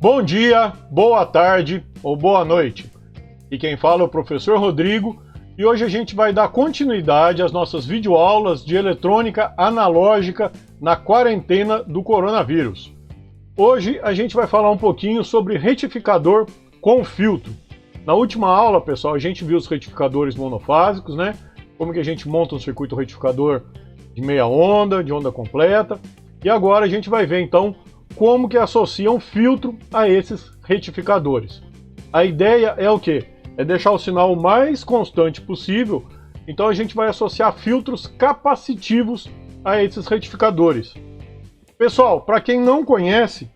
Bom dia, boa tarde ou boa noite. E quem fala é o professor Rodrigo e hoje a gente vai dar continuidade às nossas videoaulas de eletrônica analógica na quarentena do coronavírus. Hoje a gente vai falar um pouquinho sobre retificador com filtro. Na última aula, pessoal, a gente viu os retificadores monofásicos, né? Como que a gente monta um circuito retificador de meia onda, de onda completa. E agora a gente vai ver então como que associa um filtro a esses retificadores. A ideia é o quê? É deixar o sinal o mais constante possível, então a gente vai associar filtros capacitivos a esses retificadores. Pessoal, para quem não conhece,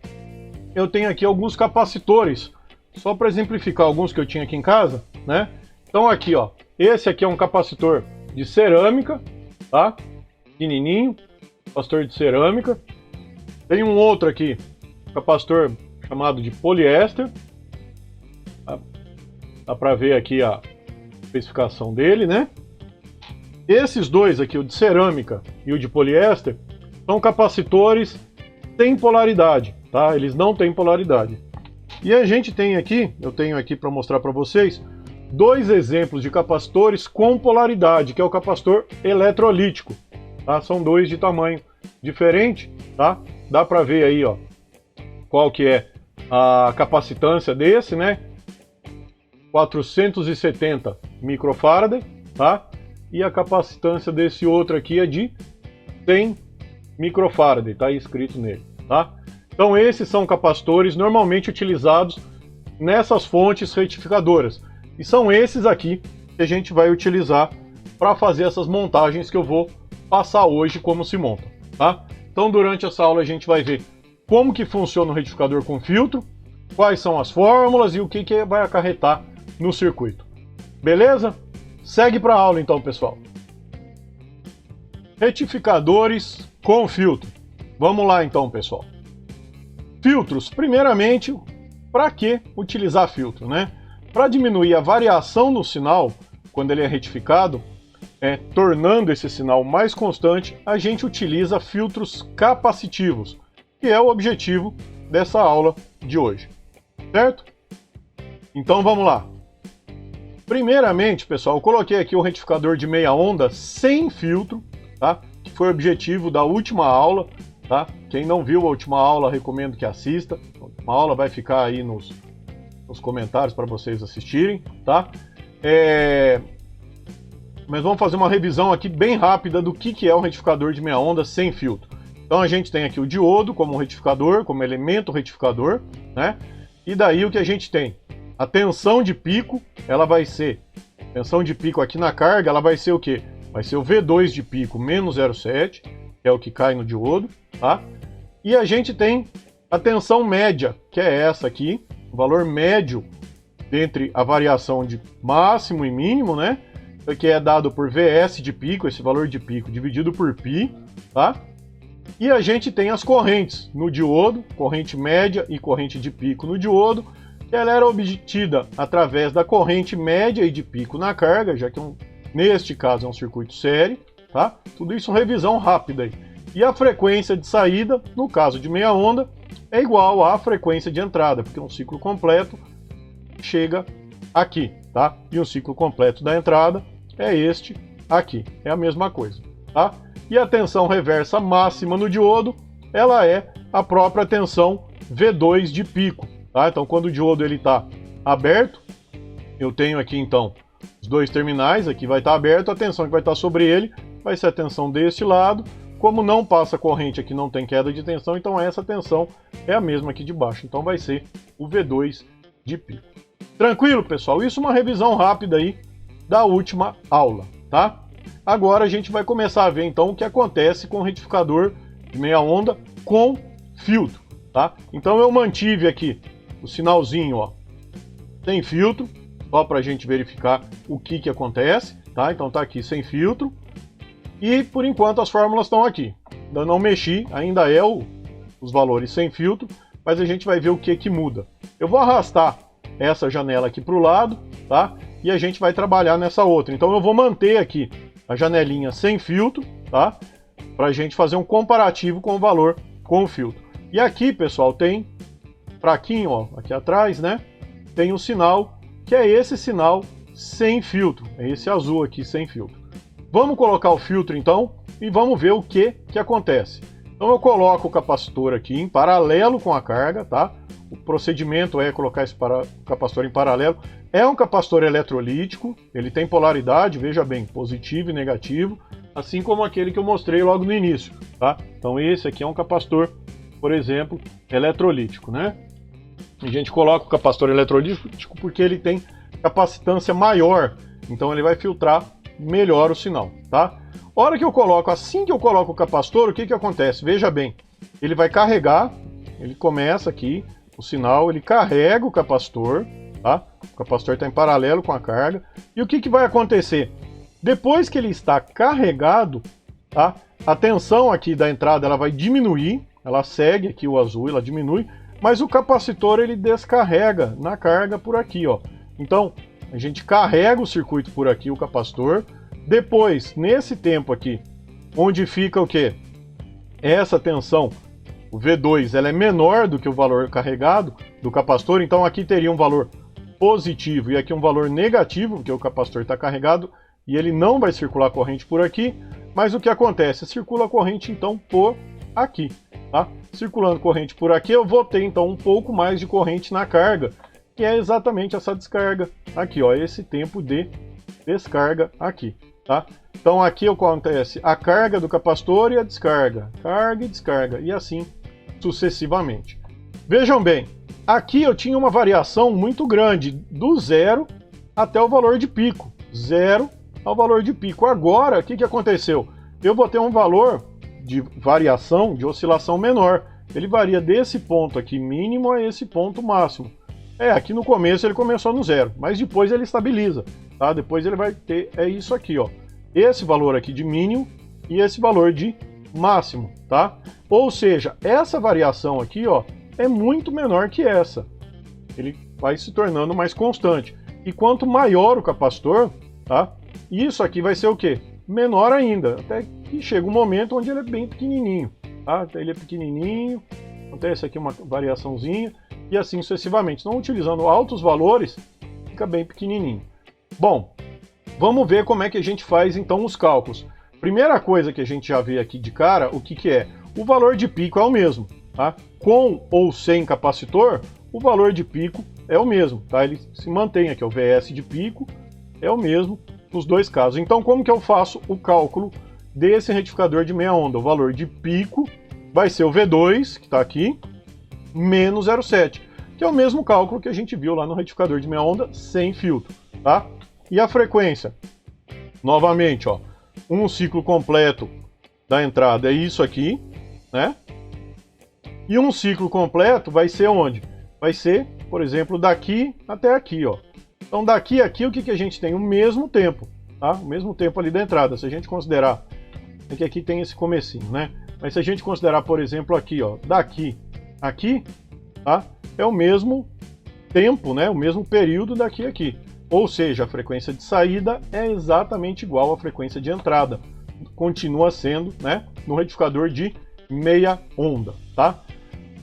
eu tenho aqui alguns capacitores, só para exemplificar alguns que eu tinha aqui em casa, né? Então aqui, ó, esse aqui é um capacitor de cerâmica, tá? Pequenininho, capacitor de cerâmica. Tem um outro aqui, capacitor chamado de poliéster. Dá para ver aqui a especificação dele, né? Esses dois aqui, o de cerâmica e o de poliéster, são capacitores sem polaridade, tá? Eles não têm polaridade. E a gente tem aqui, eu tenho aqui para mostrar para vocês, dois exemplos de capacitores com polaridade, que é o capacitor eletrolítico, tá? São dois de tamanho diferente, tá? Dá para ver aí, ó, qual que é a capacitância desse, né? 470 microfarad, tá? E a capacitância desse outro aqui é de 100 microfarad, tá aí escrito nele, tá? Então esses são capacitores normalmente utilizados nessas fontes retificadoras. E são esses aqui que a gente vai utilizar para fazer essas montagens que eu vou passar hoje como se monta, tá? Então durante essa aula a gente vai ver como que funciona o retificador com filtro, quais são as fórmulas e o que vai acarretar no circuito. Beleza? Segue para a aula então, pessoal. Retificadores com filtro. Vamos lá então, pessoal. Filtros, primeiramente, para que utilizar filtro, né? Para diminuir a variação no sinal, quando ele é retificado, tornando esse sinal mais constante, a gente utiliza filtros capacitivos, que é o objetivo dessa aula de hoje, certo? Então vamos lá. Primeiramente, pessoal, eu coloquei aqui o retificador de meia onda sem filtro, tá? Que foi o objetivo da última aula, tá? Quem não viu a última aula, recomendo que assista. A última aula vai ficar aí nos comentários para vocês assistirem, tá? Mas vamos fazer uma revisão aqui bem rápida do que é um retificador de meia onda sem filtro. Então a gente tem aqui o diodo como retificador, como elemento retificador, né? E daí o que a gente tem? A tensão de pico, ela vai ser, tensão de pico aqui na carga, ela vai ser o quê? Vai ser o V2 de pico menos 0,7, que é o que cai no diodo, tá? E a gente tem a tensão média, que é essa aqui, o valor médio entre a variação de máximo e mínimo, né? Que é dado por Vs de pico, esse valor de pico, dividido por π, tá? E a gente tem as correntes no diodo, corrente média e corrente de pico no diodo, que ela era obtida através da corrente média e de pico na carga, já que neste caso é um circuito série, tá? Tudo isso revisão rápida aí. E a frequência de saída, no caso de meia onda, é igual à frequência de entrada, porque um ciclo completo chega aqui, tá? E um ciclo completo da entrada é este aqui, é a mesma coisa, tá? E a tensão reversa máxima no diodo, ela é a própria tensão V2 de pico, tá? Então quando o diodo ele está aberto, eu tenho aqui então os dois terminais, aqui vai estar aberto, a tensão que vai estar sobre ele vai ser a tensão deste lado, como não passa corrente aqui, não tem queda de tensão, então essa tensão é a mesma aqui de baixo, então vai ser o V2 de pico. Tranquilo, pessoal? Isso é uma revisão rápida aí da última aula, tá? Agora a gente vai começar a ver então o que acontece com o retificador de meia onda com filtro, tá? Então eu mantive aqui o sinalzinho, ó, sem filtro, só para a gente verificar o que acontece, tá? Então tá aqui sem filtro e por enquanto as fórmulas estão aqui. Ainda não mexi, ainda é os valores sem filtro, mas a gente vai ver o que muda. Eu vou arrastar essa janela aqui para o lado, tá? E a gente vai trabalhar nessa outra. Então eu vou manter aqui a janelinha sem filtro, tá? Para a gente fazer um comparativo com o valor com o filtro. E aqui, pessoal, tem fraquinho, ó, aqui atrás, né? Tem um sinal, que é esse sinal sem filtro. É esse azul aqui, sem filtro. Vamos colocar o filtro, então, e vamos ver o que acontece. Então eu coloco o capacitor aqui em paralelo com a carga, tá? O procedimento é colocar esse capacitor em paralelo. É um capacitor eletrolítico, ele tem polaridade, veja bem, positivo e negativo, assim como aquele que eu mostrei logo no início, tá? Então esse aqui é um capacitor, por exemplo, eletrolítico, né? A gente coloca o capacitor eletrolítico porque ele tem capacitância maior, então ele vai filtrar melhor o sinal, tá? Hora que eu coloco, assim que eu coloco o capacitor, o que acontece? Veja bem, ele vai carregar, ele começa aqui, o sinal, ele carrega o capacitor, tá? O capacitor está em paralelo com a carga, e o que vai acontecer? Depois que ele está carregado, tá? A tensão aqui da entrada ela vai diminuir, ela segue aqui o azul, ela diminui, mas o capacitor ele descarrega na carga por aqui, ó. Então, a gente carrega o circuito por aqui, o capacitor. Depois, nesse tempo aqui, onde fica o quê? Essa tensão, o V2, ela é menor do que o valor carregado do capacitor, então aqui teria um valor positivo e aqui um valor negativo, porque o capacitor está carregado e ele não vai circular corrente por aqui, mas o que acontece? Circula corrente então por aqui, tá? Circulando corrente por aqui, eu vou ter então um pouco mais de corrente na carga, que é exatamente essa descarga aqui, ó, esse tempo de descarga aqui, tá? Então aqui acontece a carga do capacitor e a descarga, carga e descarga, e assim sucessivamente. Vejam bem, aqui eu tinha uma variação muito grande, do zero até o valor de pico, zero ao valor de pico. Agora, o que aconteceu? Eu vou ter um valor de variação, de oscilação menor, ele varia desse ponto aqui mínimo a esse ponto máximo. Aqui no começo ele começou no zero, mas depois ele estabiliza, tá? Depois ele vai ter, isso aqui, ó, esse valor aqui de mínimo e esse valor de máximo, tá? Ou seja, essa variação aqui, ó, é muito menor que essa. Ele vai se tornando mais constante. E quanto maior o capacitor, tá? Isso aqui vai ser o quê? Menor ainda, até que chega um momento onde ele é bem pequenininho, tá? Ele é pequenininho, acontece aqui uma variaçãozinha, e assim sucessivamente. Então, utilizando altos valores, fica bem pequenininho. Bom, vamos ver como é que a gente faz então os cálculos. Primeira coisa que a gente já vê aqui de cara, o que é? O valor de pico é o mesmo, tá? Com ou sem capacitor, o valor de pico é o mesmo, tá? Ele se mantém aqui, o VS de pico é o mesmo nos dois casos. Então, como que eu faço o cálculo desse retificador de meia onda? O valor de pico vai ser o V2, que está aqui, menos 0,7, que é o mesmo cálculo que a gente viu lá no retificador de meia onda sem filtro, tá? E a frequência? Novamente, ó, um ciclo completo da entrada é isso aqui, né? E um ciclo completo vai ser onde? Vai ser, por exemplo, daqui até aqui, ó. Então daqui a aqui o que a gente tem? O mesmo tempo, tá? O mesmo tempo ali da entrada. Se a gente considerar, é que aqui tem esse comecinho, né? Mas se a gente considerar, por exemplo, aqui, ó, daqui aqui, tá? É o mesmo tempo, né? O mesmo período daqui a aqui. Ou seja, a frequência de saída é exatamente igual à frequência de entrada. Continua sendo, né? No retificador de meia onda, tá?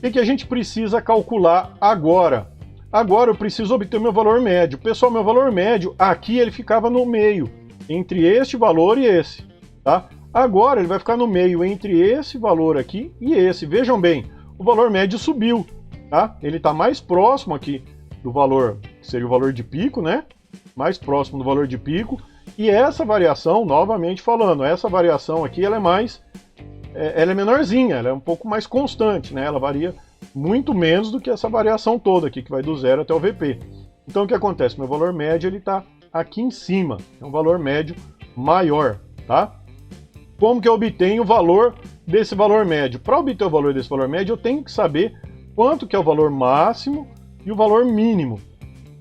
O que a gente precisa calcular agora? Agora eu preciso obter o meu valor médio. Pessoal, meu valor médio aqui ele ficava no meio, entre este valor e esse, tá? Agora ele vai ficar no meio entre esse valor aqui e esse. Vejam bem, o valor médio subiu, tá? Ele está mais próximo aqui do valor, que seria o valor de pico, né? Mais próximo do valor de pico. E essa variação, novamente falando, essa variação aqui ela é menorzinha, ela é um pouco mais constante, né? Ela varia muito menos do que essa variação toda aqui, que vai do zero até o VP. Então o que acontece? Meu valor médio ele está aqui em cima, é um valor médio maior, tá? Como que eu obtenho o valor desse valor médio? Para obter o valor desse valor médio, eu tenho que saber quanto que é o valor máximo e o valor mínimo.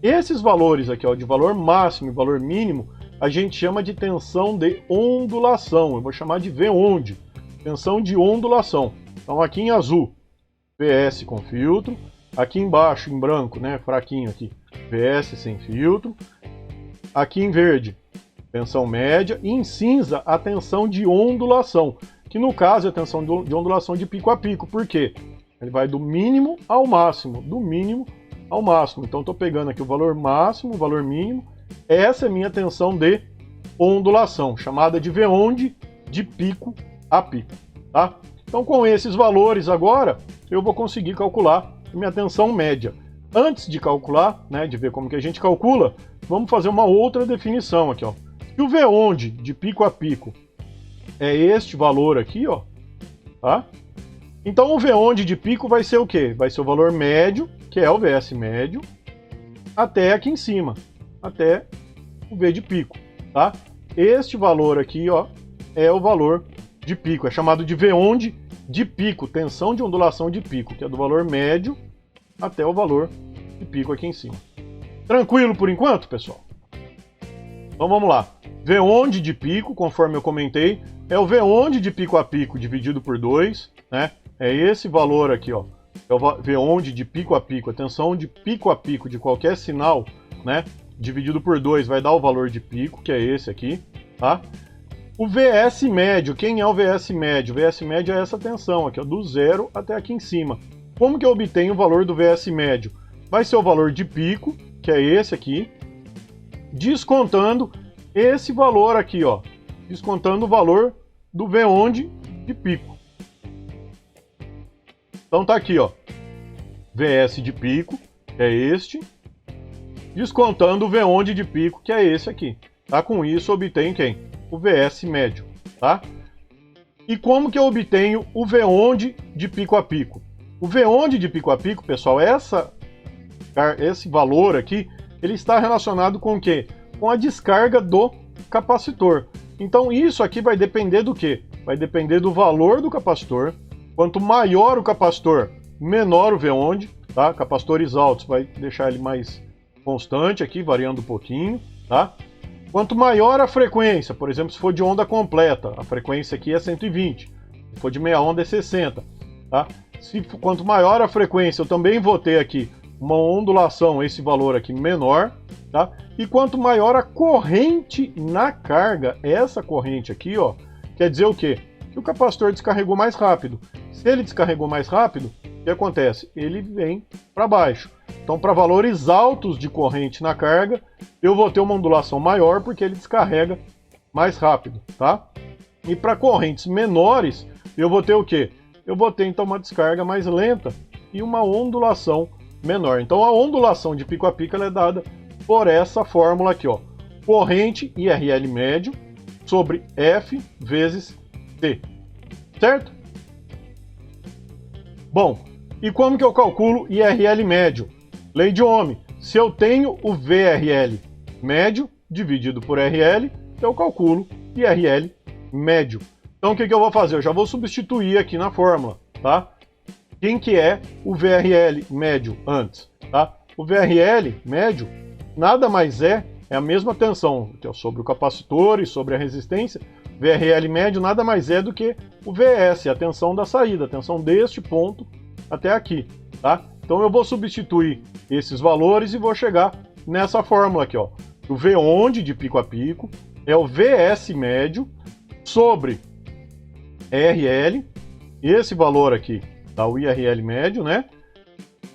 Esses valores aqui, ó, de valor máximo e valor mínimo, a gente chama de tensão de ondulação. Eu vou chamar de V-onde, tensão de ondulação. Então aqui em azul, VS com filtro. Aqui embaixo, em branco, né, fraquinho aqui, VS sem filtro. Aqui em verde, tensão média. E em cinza, a tensão de ondulação, que no caso é a tensão de ondulação de pico a pico. Por quê? Ele vai do mínimo ao máximo, do mínimo ao máximo. Então estou pegando aqui o valor máximo, o valor mínimo. Essa é a minha tensão de ondulação, chamada de V-onde de pico a pico, tá? Então com esses valores agora, eu vou conseguir calcular minha tensão média. Antes de calcular, né, de ver como que a gente calcula, vamos fazer uma outra definição aqui, ó. Se o V-onde de pico a pico é este valor aqui, ó, tá? Então o V-onde de pico vai ser o quê? Vai ser o valor médio, que é o VS médio, até aqui em cima, até o V de pico, tá? Este valor aqui, ó, é o valor de pico, é chamado de V-onde de pico, tensão de ondulação de pico, que é do valor médio até o valor de pico aqui em cima. Tranquilo por enquanto, pessoal? Então vamos lá. V-onde de pico, conforme eu comentei, é o V-onde de pico a pico dividido por 2, né? É esse valor aqui, ó. É o V-onde de pico a pico, a tensão de pico a pico de qualquer sinal, né? Dividido por 2 vai dar o valor de pico, que é esse aqui, tá? O VS médio, quem é o VS médio? O VS médio é essa tensão aqui, ó, do 0 até aqui em cima. Como que eu obtenho o valor do VS médio? Vai ser o valor de pico, que é esse aqui, descontando esse valor aqui, ó, descontando o valor do V-onde de pico. Então tá aqui, ó, VS de pico, que é este, descontando o V-onde de pico, que é esse aqui. Tá? Com isso eu obtenho quem? O VS médio, tá? E como que eu obtenho o V-onde de pico a pico? O V-onde de pico a pico, pessoal, esse valor aqui, ele está relacionado com o quê? Com a descarga do capacitor. Então isso aqui vai depender do quê? Vai depender do valor do capacitor. Quanto maior o capacitor, menor o V-onde, tá? Capacitores altos vai deixar ele mais constante aqui, variando um pouquinho, tá? Quanto maior a frequência, por exemplo, se for de onda completa, a frequência aqui é 120, se for de meia onda é 60, tá? Quanto maior a frequência, eu também vou ter aqui uma ondulação, esse valor aqui menor, tá? E quanto maior a corrente na carga, essa corrente aqui, ó, quer dizer o quê? Que o capacitor descarregou mais rápido. Se ele descarregou mais rápido, o que acontece? Ele vem para baixo. Então, para valores altos de corrente na carga, eu vou ter uma ondulação maior porque ele descarrega mais rápido, tá? E para correntes menores, eu vou ter o quê? Eu vou ter, então, uma descarga mais lenta e uma ondulação menor. Então, a ondulação de pico a pico ela é dada por essa fórmula aqui, ó. Corrente IRL médio sobre F vezes T, certo? Bom, e como que eu calculo IRL médio? Lei de Ohm. Se eu tenho o VRL médio dividido por RL, eu calculo IRL médio. Então o que eu vou fazer? Eu já vou substituir aqui na fórmula, tá? Quem que é o VRL médio antes, tá? O VRL médio nada mais é a mesma tensão sobre o capacitor e sobre a resistência. VRL médio nada mais é do que o VS, a tensão da saída, a tensão deste ponto até aqui, tá? Então eu vou substituir esses valores e vou chegar nessa fórmula aqui, ó. O V-onde de pico a pico é o VS médio sobre RL, esse valor aqui, tá? O IRL médio, né?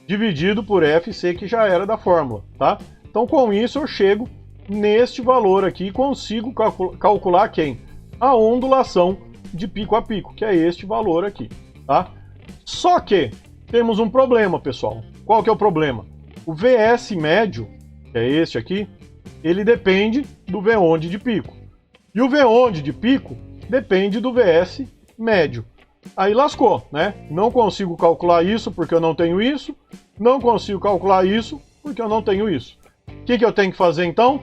Dividido por FC, que já era da fórmula, tá? Então com isso eu chego neste valor aqui e consigo calcular quem? A ondulação de pico a pico, que é este valor aqui, tá? Só que temos um problema, pessoal. Qual que é o problema? O VS médio, que é este aqui, ele depende do V-onde de pico. E o V-onde de pico depende do VS médio. Aí lascou, né? Não consigo calcular isso porque eu não tenho isso. Não consigo calcular isso porque eu não tenho isso. O que eu tenho que fazer então?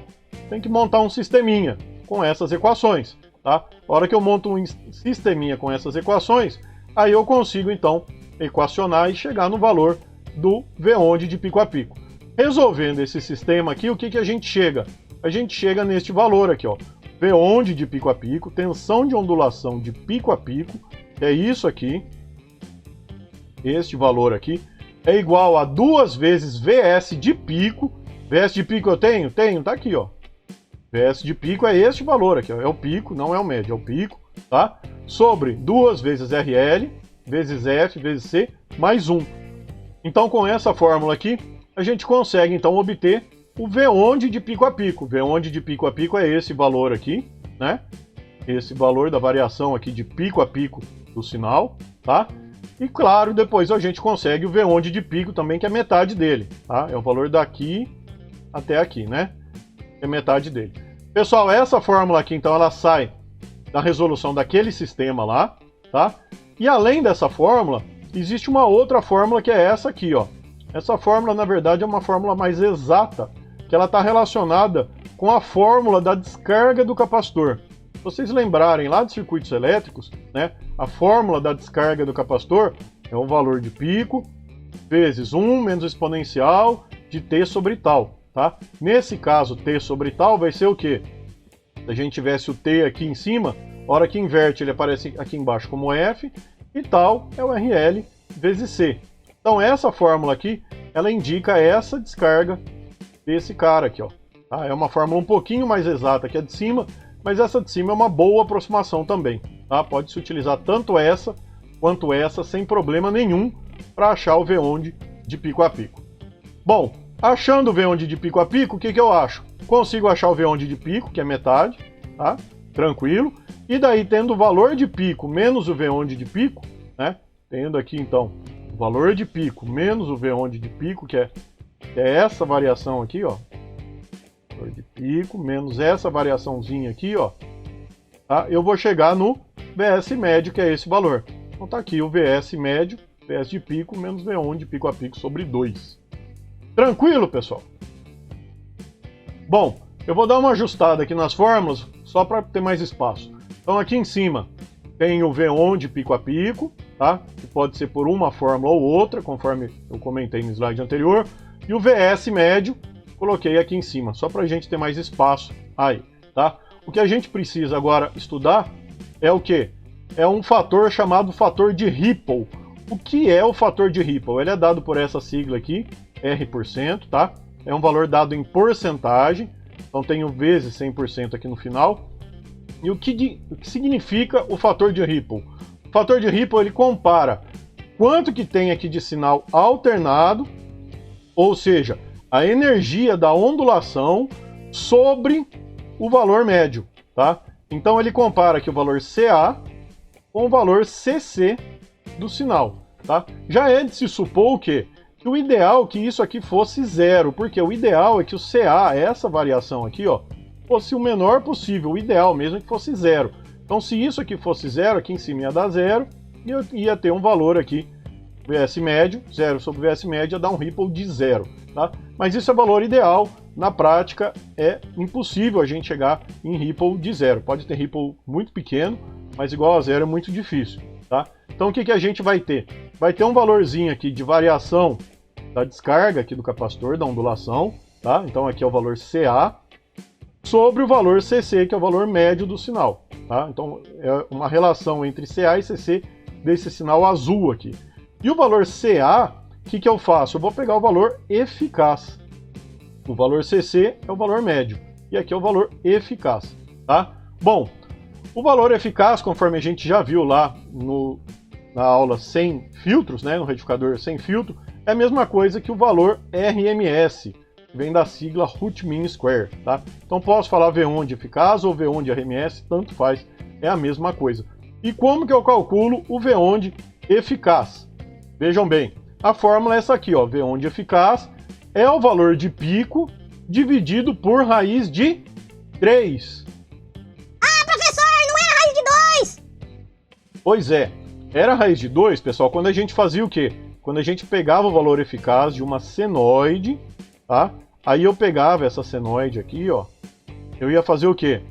Tem que montar um sisteminha com essas equações, tá? A hora que eu monto um sisteminha com essas equações, aí eu consigo então equacionar e chegar no valor do V-onde de pico a pico. Resolvendo esse sistema aqui, o que a gente chega? A gente chega neste valor aqui, ó. V-onde de pico a pico, tensão de ondulação de pico a pico, é isso aqui, este valor aqui, é igual a 2 vezes VS de pico. VS de pico eu tenho? Tenho, tá aqui, ó. VS de pico é este valor aqui, ó. É o pico, não é o médio, é o pico, tá? Sobre 2 vezes RL, vezes F vezes C mais 1. Então, com essa fórmula aqui, a gente consegue então obter o V-onde de pico a pico. O V-onde de pico a pico é esse valor aqui, né? Esse valor da variação aqui de pico a pico do sinal, tá? E claro, depois a gente consegue o V-onde de pico também, que é metade dele, tá? É o valor daqui até aqui, né? É metade dele. Pessoal, essa fórmula aqui, então, ela sai da resolução daquele sistema lá, tá? E além dessa fórmula, existe uma outra fórmula que é essa aqui, ó. Essa fórmula, na verdade, é uma fórmula mais exata, que ela está relacionada com a fórmula da descarga do capacitor. Se vocês lembrarem lá de circuitos elétricos, né, a fórmula da descarga do capacitor é o valor de pico vezes 1 menos o exponencial de T sobre tal, tá? Nesse caso, T sobre tal vai ser o quê? Se a gente tivesse o T aqui em cima, a hora que inverte ele aparece aqui embaixo como F, e tal é o RL vezes C. Então essa fórmula aqui, ela indica essa descarga desse cara aqui, ó. Tá? É uma fórmula um pouquinho mais exata que a de cima, mas essa de cima é uma boa aproximação também. Tá? Pode-se utilizar tanto essa quanto essa sem problema nenhum para achar o V-onde de pico a pico. Bom, achando o V-onde de pico a pico, o que eu acho? Consigo achar o V-onde de pico, que é metade, tá? Tranquilo. E daí, tendo o valor de pico menos o V-onde de pico, né? Tendo aqui, então, o valor de pico menos o V-onde de pico, que é essa variação aqui, ó. Valor de pico menos essa variaçãozinha aqui, ó. Tá? Eu vou chegar no VS médio, que é esse valor. Então tá aqui o VS médio, VS de pico menos V-onde de pico a pico sobre 2. Tranquilo, pessoal? Bom, eu vou dar uma ajustada aqui nas fórmulas, só para ter mais espaço. Então aqui em cima tem o V-onde de pico a pico, tá? Que pode ser por uma fórmula ou outra, conforme eu comentei no slide anterior. E o VS médio, coloquei aqui em cima, só para a gente ter mais espaço aí, tá? O que a gente precisa agora estudar é o quê? É um fator chamado fator de Ripple. O que é o fator de Ripple? Ele é dado por essa sigla aqui, R%, tá? É um valor dado em porcentagem, então tem o vezes 100% aqui no final. E o que significa o fator de Ripple? O fator de Ripple, ele compara quanto que tem aqui de sinal alternado, ou seja, a energia da ondulação sobre o valor médio, tá? Então ele compara aqui o valor CA com o valor CC do sinal, tá? Já é de se supor o quê? Que o ideal é que isso aqui fosse zero, porque o ideal é que o CA, essa variação aqui, ó, fosse o menor possível. O ideal mesmo é que fosse zero. Então, se isso aqui fosse zero, aqui em cima ia dar zero, e eu ia ter um valor aqui, VS médio, zero sobre VS médio, ia dar um Ripple de zero, tá? Mas isso é valor ideal. Na prática, é impossível a gente chegar em Ripple de zero. Pode ter Ripple muito pequeno, mas igual a zero é muito difícil, tá? Então, o que a gente vai ter? Vai ter um valorzinho aqui de variação da descarga aqui do capacitor, da ondulação, tá? Então, aqui é o valor CA, sobre o valor CC, que é o valor médio do sinal, tá? Então, é uma relação entre CA e CC desse sinal azul aqui. E o valor CA, o que eu faço? Eu vou pegar o valor eficaz. O valor CC é o valor médio. E aqui é o valor eficaz, tá? Bom, o valor eficaz, conforme a gente já viu lá na aula sem filtros, né, no retificador sem filtro, é a mesma coisa que o valor RMS, que vem da sigla root mean square, tá? Então posso falar V-onde eficaz ou V-onde RMS, tanto faz, é a mesma coisa. E como que eu calculo o V-onde eficaz? Vejam bem, a fórmula é essa aqui, ó, V-onde eficaz é o valor de pico dividido por raiz de 3. Ah, professor, não é a raiz de 2! Pois é, era a raiz de 2, pessoal, quando a gente fazia o quê? Quando a gente pegava o valor eficaz de uma senoide, tá? Aí eu pegava essa senoide aqui, ó, eu ia fazer o quê?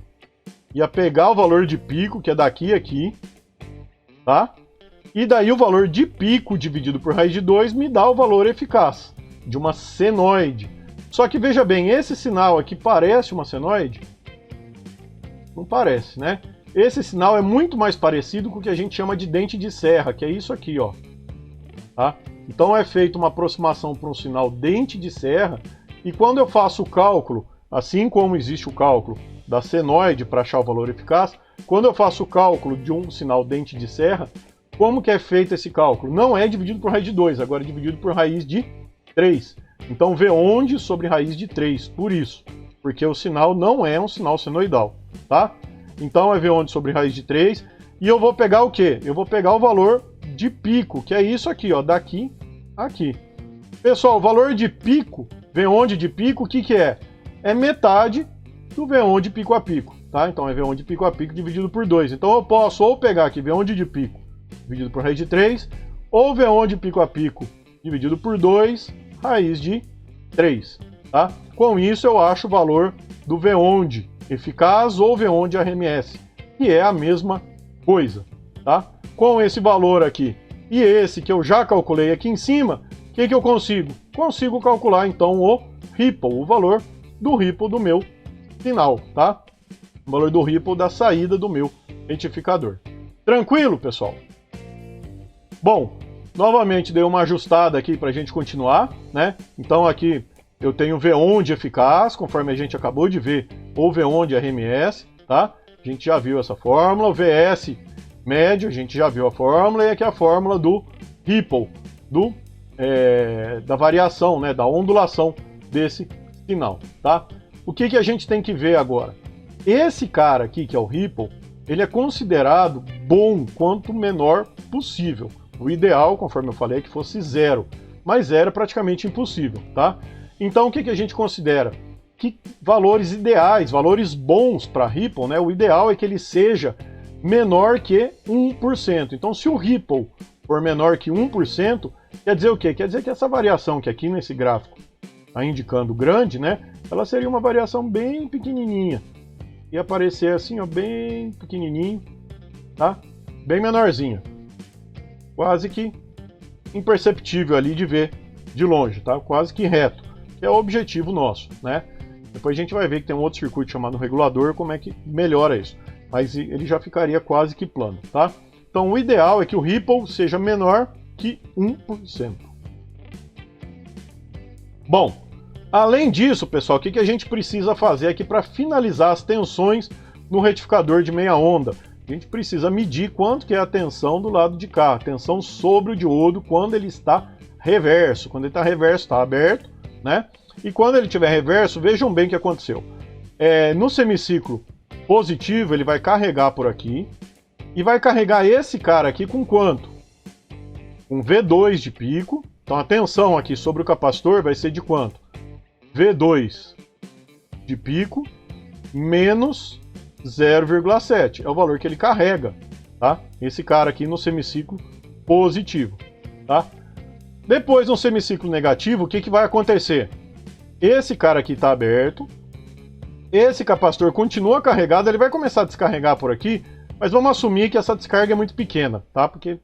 Ia pegar o valor de pico, que é daqui a aqui, tá? E daí o valor de pico dividido por raiz de 2 me dá o valor eficaz de uma senoide. Só que veja bem, esse sinal aqui parece uma senoide? Não parece, né? Esse sinal é muito mais parecido com o que a gente chama de dente de serra, que é isso aqui, ó. Tá? Então é feita uma aproximação para um sinal dente de serra, e quando eu faço o cálculo, assim como existe o cálculo da senoide para achar o valor eficaz, quando eu faço o cálculo de um sinal dente de serra, Como que é feito esse cálculo? Não é dividido por raiz de 2, agora é dividido por raiz de 3. Então, V onde sobre raiz de 3, por isso. Porque o sinal não é um sinal senoidal, tá? Então, é V onde sobre raiz de 3. E eu vou pegar o quê? Eu vou pegar o valor de pico, que é isso aqui, ó, daqui a aqui. Pessoal, o valor de pico, V onde de pico, o que que é? É metade do V onde pico a pico, tá? Então, é V onde pico a pico dividido por 2. Então, eu posso ou pegar aqui V onde de pico dividido por raiz de 3, ou V onde pico a pico dividido por 2, raiz de 3, tá? Com isso eu acho o valor do V onde eficaz ou V onde RMS, que é a mesma coisa, tá? Com esse valor aqui e esse que eu já calculei aqui em cima, o que eu consigo? Consigo calcular então o ripple, o valor do ripple do meu sinal, tá? O valor do ripple da saída do meu retificador. Tranquilo, pessoal? Bom, novamente dei uma ajustada aqui para a gente continuar, né? Então aqui eu tenho V onde eficaz, conforme a gente acabou de ver, ou V onde RMS, tá? A gente já viu essa fórmula, o VS médio, a gente já viu a fórmula, e aqui a fórmula do ripple, da variação, né? Da ondulação desse sinal, tá? O que a gente tem que ver agora? Esse cara aqui, que é o ripple, ele é considerado bom quanto menor possível. O ideal, conforme eu falei, é que fosse 0, mas 0 é praticamente impossível, tá? Então, o que a gente considera? Que valores ideais, valores bons para Ripple, né? O ideal é que ele seja menor que 1%. Então, se o Ripple for menor que 1%, quer dizer o quê? Quer dizer que essa variação que aqui nesse gráfico está indicando grande, né? Ela seria uma variação bem pequenininha. Ia aparecer assim, ó, bem pequenininho, tá? Bem menorzinha. Quase que imperceptível ali de ver de longe, tá? Quase que reto, que é o objetivo nosso, né? Depois a gente vai ver que tem um outro circuito chamado regulador, como é que melhora isso. Mas ele já ficaria quase que plano, tá? Então o ideal é que o ripple seja menor que 1%. Bom, além disso, pessoal, o que a gente precisa fazer aqui para finalizar as tensões no retificador de meia onda? A gente precisa medir quanto que é a tensão do lado de cá, a tensão sobre o diodo quando ele está reverso. Quando ele está reverso, está aberto, né? E quando ele estiver reverso, vejam bem o que aconteceu. No semiciclo positivo, ele vai carregar por aqui, e vai carregar esse cara aqui com quanto? Com V2 de pico. Então a tensão aqui sobre o capacitor vai ser de quanto? V2 de pico menos 0,7. É o valor que ele carrega, tá? Esse cara aqui no semiciclo positivo, tá? Depois, no semiciclo negativo, o que vai acontecer? Esse cara aqui está aberto, esse capacitor continua carregado, ele vai começar a descarregar por aqui, mas vamos assumir que essa descarga é muito pequena, tá? Porque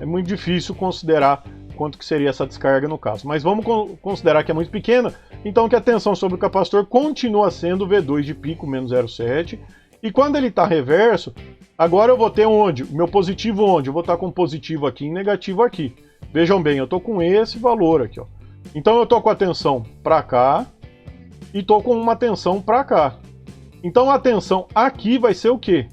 é muito difícil considerar quanto que seria essa descarga no caso. Mas vamos considerar que é muito pequena, então que a tensão sobre o capacitor continua sendo V2 de pico menos 0,7. E quando ele está reverso, agora eu vou ter onde? O meu positivo onde? Eu vou estar com positivo aqui e negativo aqui. Vejam bem, eu estou com esse valor aqui, ó. Então eu estou com a tensão para cá e estou com uma tensão para cá. Então a tensão aqui vai ser o quê?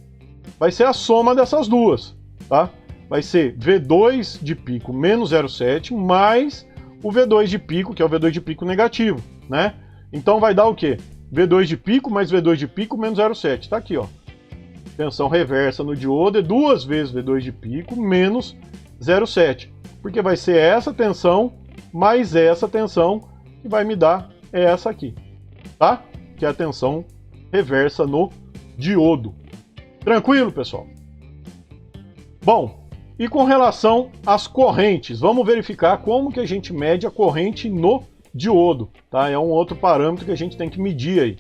Vai ser a soma dessas duas, tá? Vai ser V2 de pico menos 0,7 mais o V2 de pico, que é o V2 de pico negativo, né? Então vai dar o quê? V2 de pico mais V2 de pico menos 0,7. Tá aqui, ó. Tensão reversa no diodo é 2 vezes V2 de pico menos 0,7. Porque vai ser essa tensão mais essa tensão que vai me dar essa aqui, tá? Que é a tensão reversa no diodo. Tranquilo, pessoal? Bom, e com relação às correntes, vamos verificar como que a gente mede a corrente no diodo, tá? É um outro parâmetro que a gente tem que medir aí.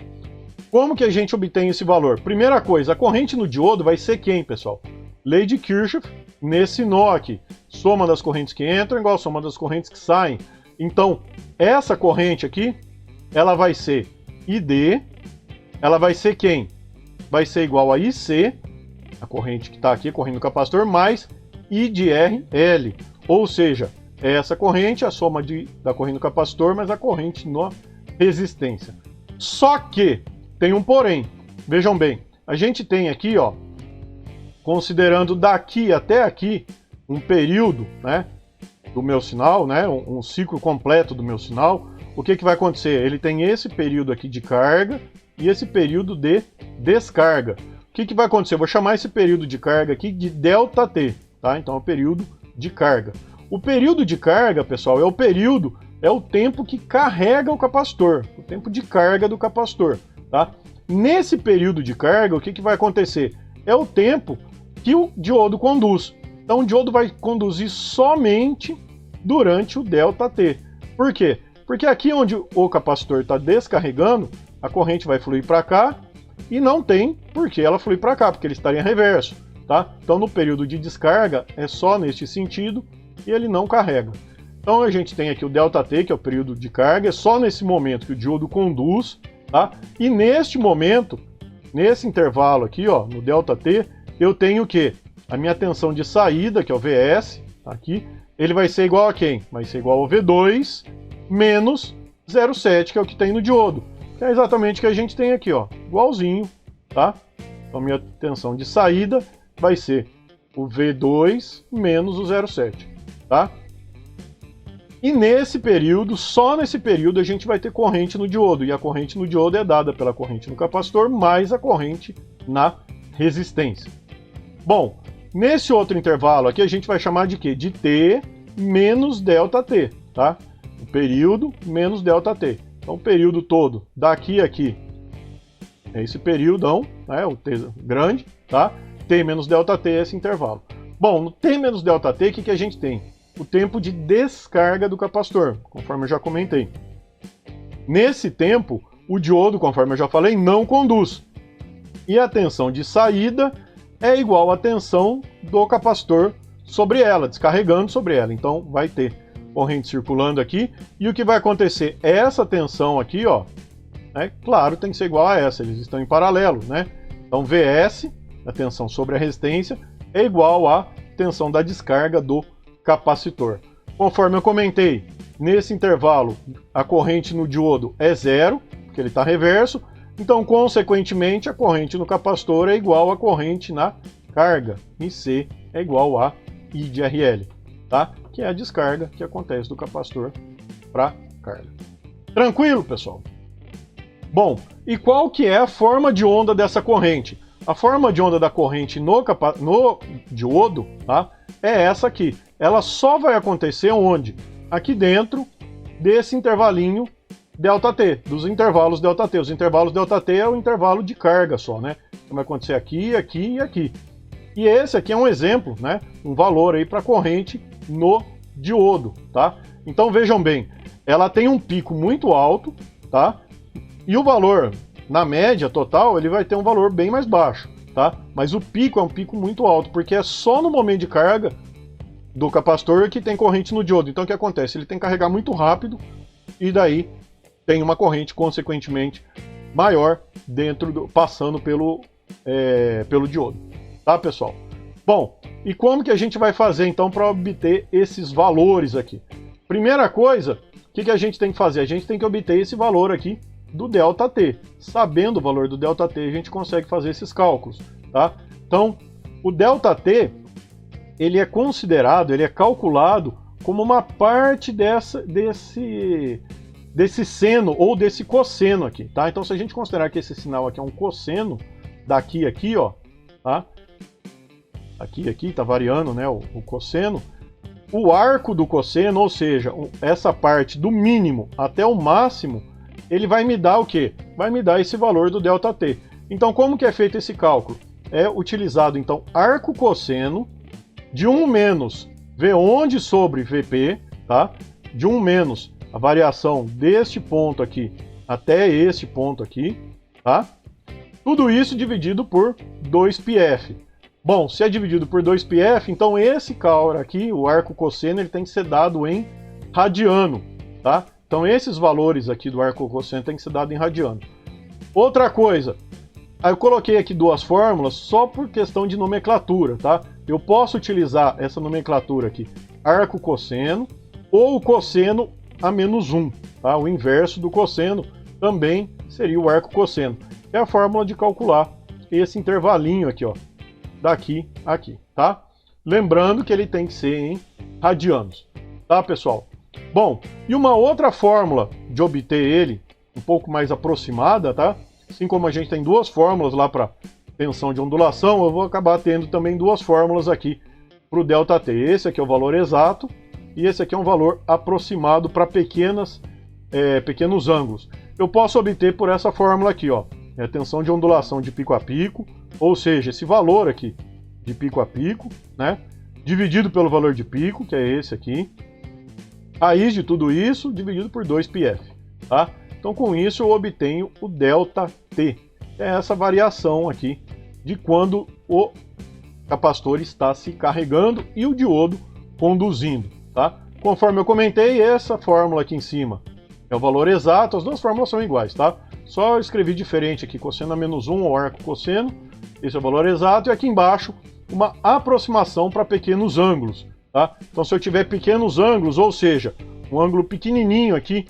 Como que a gente obtém esse valor? Primeira coisa, a corrente no diodo vai ser quem, pessoal? Lei de Kirchhoff nesse nó aqui. Soma das correntes que entram igual a soma das correntes que saem. Então, essa corrente aqui, ela vai ser ID, ela vai ser quem? Vai ser igual a IC, a corrente que está aqui correndo no capacitor, mais I de RL. Ou seja, essa corrente é a soma da corrente no capacitor, mais a corrente na resistência. Só que tem um porém. Vejam bem, a gente tem aqui, ó, considerando daqui até aqui, um período, né, do meu sinal, né, um ciclo completo do meu sinal, o que vai acontecer? Ele tem esse período aqui de carga e esse período de descarga. O que vai acontecer? Eu vou chamar esse período de carga aqui de ΔT, tá? Então é o período de carga. O período de carga, pessoal, é o tempo que carrega o capacitor, o tempo de carga do capacitor, tá? Nesse período de carga, o que vai acontecer? É o tempo que o diodo conduz. Então o diodo vai conduzir somente durante o ΔT. Por quê? Porque aqui onde o capacitor está descarregando, a corrente vai fluir para cá e não tem por que ela fluir para cá, porque ele estaria em reverso, tá? Então no período de descarga é só neste sentido e ele não carrega. Então a gente tem aqui o ΔT, que é o período de carga, é só nesse momento que o diodo conduz, tá? E neste momento, nesse intervalo aqui, ó, no ΔT, eu tenho o quê? A minha tensão de saída, que é o Vs, tá aqui, ele vai ser igual a quem? Vai ser igual ao V2 menos 0,7, que é o que tem no diodo. Que é exatamente o que a gente tem aqui, ó, igualzinho, tá? Então minha tensão de saída vai ser o V2 menos o 0,7, tá? E nesse período, só nesse período, a gente vai ter corrente no diodo. E a corrente no diodo é dada pela corrente no capacitor mais a corrente na resistência. Bom, nesse outro intervalo aqui a gente vai chamar de quê? De T menos ΔT, tá? O período menos ΔT. Então o período todo daqui a aqui é esse período, né? O T grande, tá? T menos ΔT é esse intervalo. Bom, no T menos ΔT, o que a gente tem? O tempo de descarga do capacitor, conforme eu já comentei. Nesse tempo, o diodo, conforme eu já falei, não conduz. E a tensão de saída é igual à tensão do capacitor sobre ela, descarregando sobre ela. Então vai ter corrente circulando aqui. E o que vai acontecer? Essa tensão aqui, ó, né, claro, tem que ser igual a essa, eles estão em paralelo, né? Então Vs, a tensão sobre a resistência, é igual à tensão da descarga do capacitor. Conforme eu comentei, nesse intervalo a corrente no diodo é zero, porque ele está reverso, então consequentemente a corrente no capacitor é igual à corrente na carga, e C é igual a I de RL, tá? Que é a descarga que acontece do capacitor para carga. Tranquilo, pessoal? Bom, e qual que é a forma de onda dessa corrente? A forma de onda da corrente no diodo, tá, é essa aqui. Ela só vai acontecer onde? Aqui dentro desse intervalinho ΔT, dos intervalos ΔT. Os intervalos ΔT é o intervalo de carga só, né? Então vai acontecer aqui, aqui e aqui. E esse aqui é um exemplo, né? Um valor aí para corrente no diodo, tá? Então vejam bem, ela tem um pico muito alto, tá? E o valor, na média total, ele vai ter um valor bem mais baixo, tá? Mas o pico é um pico muito alto, porque é só no momento de carga do capacitor que tem corrente no diodo. Então o que acontece? Ele tem que carregar muito rápido e daí tem uma corrente, consequentemente, maior passando pelo diodo. Tá, pessoal? Bom, e como que a gente vai fazer, então, para obter esses valores aqui? Primeira coisa, o que a gente tem que fazer? A gente tem que obter esse valor aqui do ΔT. Sabendo o valor do ΔT, a gente consegue fazer esses cálculos, tá? Então, o ΔT, ele é considerado, ele é calculado como uma parte desse seno ou desse cosseno aqui, tá? Então, se a gente considerar que esse sinal aqui é um cosseno, daqui a aqui, ó, tá? Aqui, tá variando, né, o cosseno. O arco do cosseno, ou seja, essa parte do mínimo até o máximo, ele vai me dar o quê? Vai me dar esse valor do ΔT. Então, como que é feito esse cálculo? É utilizado, então, arco cosseno de 1 menos V onde sobre VP, tá? De 1 menos a variação deste ponto aqui até este ponto aqui, tá? Tudo isso dividido por 2πf. Bom, se é dividido por 2πf, então esse cálculo aqui, o arco cosseno, ele tem que ser dado em radiano, tá? Então esses valores aqui do arco cosseno tem que ser dado em radiano. Outra coisa, aí eu coloquei aqui duas fórmulas só por questão de nomenclatura, tá? Eu posso utilizar essa nomenclatura aqui, arco cosseno, ou cosseno a menos 1, tá? O inverso do cosseno também seria o arco cosseno. É a fórmula de calcular esse intervalinho aqui, ó, daqui a aqui, tá? Lembrando que ele tem que ser em radianos, tá, pessoal? Bom, e uma outra fórmula de obter ele, um pouco mais aproximada, tá? Assim como a gente tem duas fórmulas lá para tensão de ondulação, eu vou acabar tendo também duas fórmulas aqui para o ΔT. Esse aqui é o valor exato e esse aqui é um valor aproximado para pequenos ângulos. Eu posso obter por essa fórmula aqui, ó, é a tensão de ondulação de pico a pico, ou seja, esse valor aqui de pico a pico, né, dividido pelo valor de pico, que é esse aqui, raiz de tudo isso dividido por 2πf, tá? Então com isso eu obtenho o ΔT, que é essa variação aqui de quando o capacitor está se carregando e o diodo conduzindo, tá? Conforme eu comentei, essa fórmula aqui em cima é o valor exato, as duas fórmulas são iguais, tá? Só eu escrevi diferente aqui, cosseno a menos 1 ou arco cosseno, esse é o valor exato, e aqui embaixo uma aproximação para pequenos ângulos, tá? Então se eu tiver pequenos ângulos, ou seja, um ângulo pequenininho aqui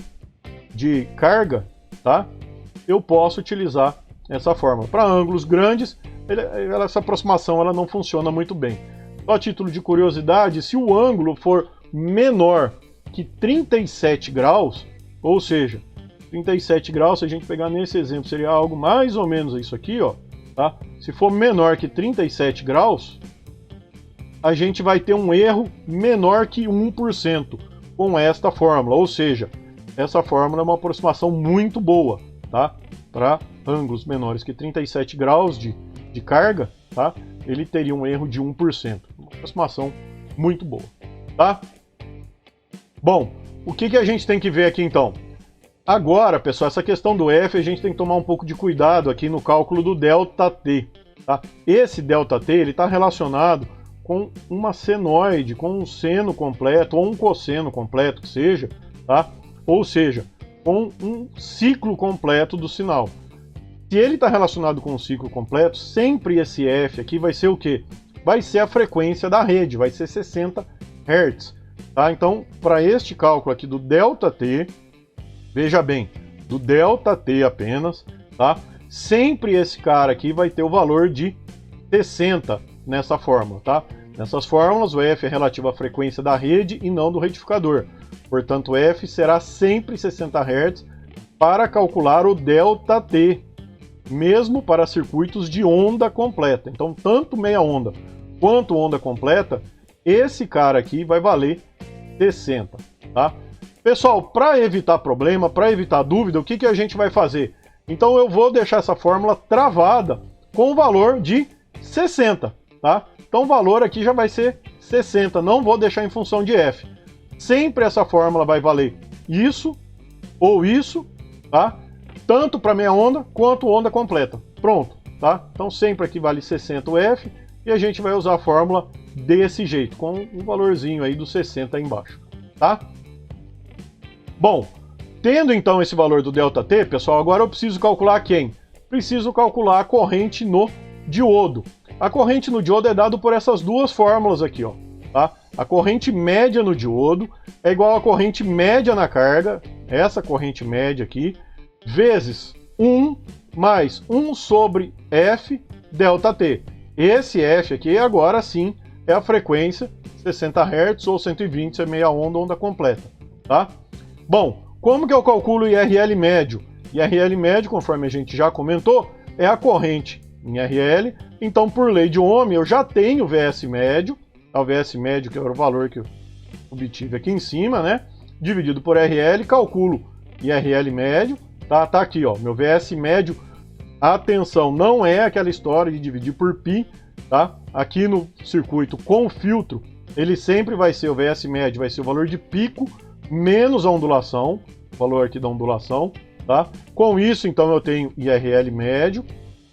de carga, tá? Eu posso utilizar essa fórmula. Para ângulos grandes, essa aproximação ela não funciona muito bem. Só a título de curiosidade, se o ângulo for menor que 37 graus, ou seja, 37 graus, se a gente pegar nesse exemplo, seria algo mais ou menos isso aqui, ó, tá? Se for menor que 37 graus, a gente vai ter um erro menor que 1% com esta fórmula, ou seja, essa fórmula é uma aproximação muito boa, tá? Para ângulos menores que 37 graus de carga, tá? Ele teria um erro de 1%, uma aproximação muito boa, tá? Bom, o que a gente tem que ver aqui então? Agora, pessoal, essa questão do F, a gente tem que tomar um pouco de cuidado aqui no cálculo do ΔT, tá? Esse ΔT, ele está relacionado com uma senoide, com um seno completo, ou um cosseno completo, que seja, tá? Ou seja, com um ciclo completo do sinal. Se ele está relacionado com um ciclo completo, sempre esse F aqui vai ser o quê? Vai ser a frequência da rede, vai ser 60 Hz, tá? Então, para este cálculo aqui do ΔT, veja bem, do ΔT apenas, tá? Sempre esse cara aqui vai ter o valor de 60 nessa fórmula, tá? Nessas fórmulas, o F é relativo à frequência da rede e não do retificador. Portanto, F será sempre 60 Hz para calcular o ΔT, mesmo para circuitos de onda completa. Então, tanto meia onda quanto onda completa, esse cara aqui vai valer 60, tá? Pessoal, para evitar problema, para evitar dúvida, o que a gente vai fazer? Então eu vou deixar essa fórmula travada com o valor de 60, tá? Então o valor aqui já vai ser 60, não vou deixar em função de F. Sempre essa fórmula vai valer isso ou isso, tá? Tanto para meia onda quanto onda completa. Pronto, tá? Então sempre aqui vale 60 o F e a gente vai usar a fórmula desse jeito, com um valorzinho aí do 60 aí embaixo, tá? Bom, tendo então esse valor do ΔT, pessoal, agora eu preciso calcular quem? Preciso calcular a corrente no diodo. A corrente no diodo é dada por essas duas fórmulas aqui, ó, tá? A corrente média no diodo é igual à corrente média na carga, essa corrente média aqui, vezes 1 mais 1 sobre F ΔT. Esse F aqui, agora sim, é a frequência 60 Hz ou 120 se é meia onda, onda completa, tá? Bom, como que eu calculo o IRL médio? IRL médio, conforme a gente já comentou, é a corrente em RL. Então, por lei de Ohm, eu já tenho o VS médio, tá? O VS médio, que era o valor que eu obtive aqui em cima, né? Dividido por RL, calculo IRL médio, tá? Tá aqui, ó, meu VS médio. Atenção, não é aquela história de dividir por π, tá? Aqui no circuito com filtro, ele sempre vai ser, o VS médio vai ser o valor de pico menos a ondulação, o valor aqui da ondulação, tá? Com isso, então, eu tenho IRL médio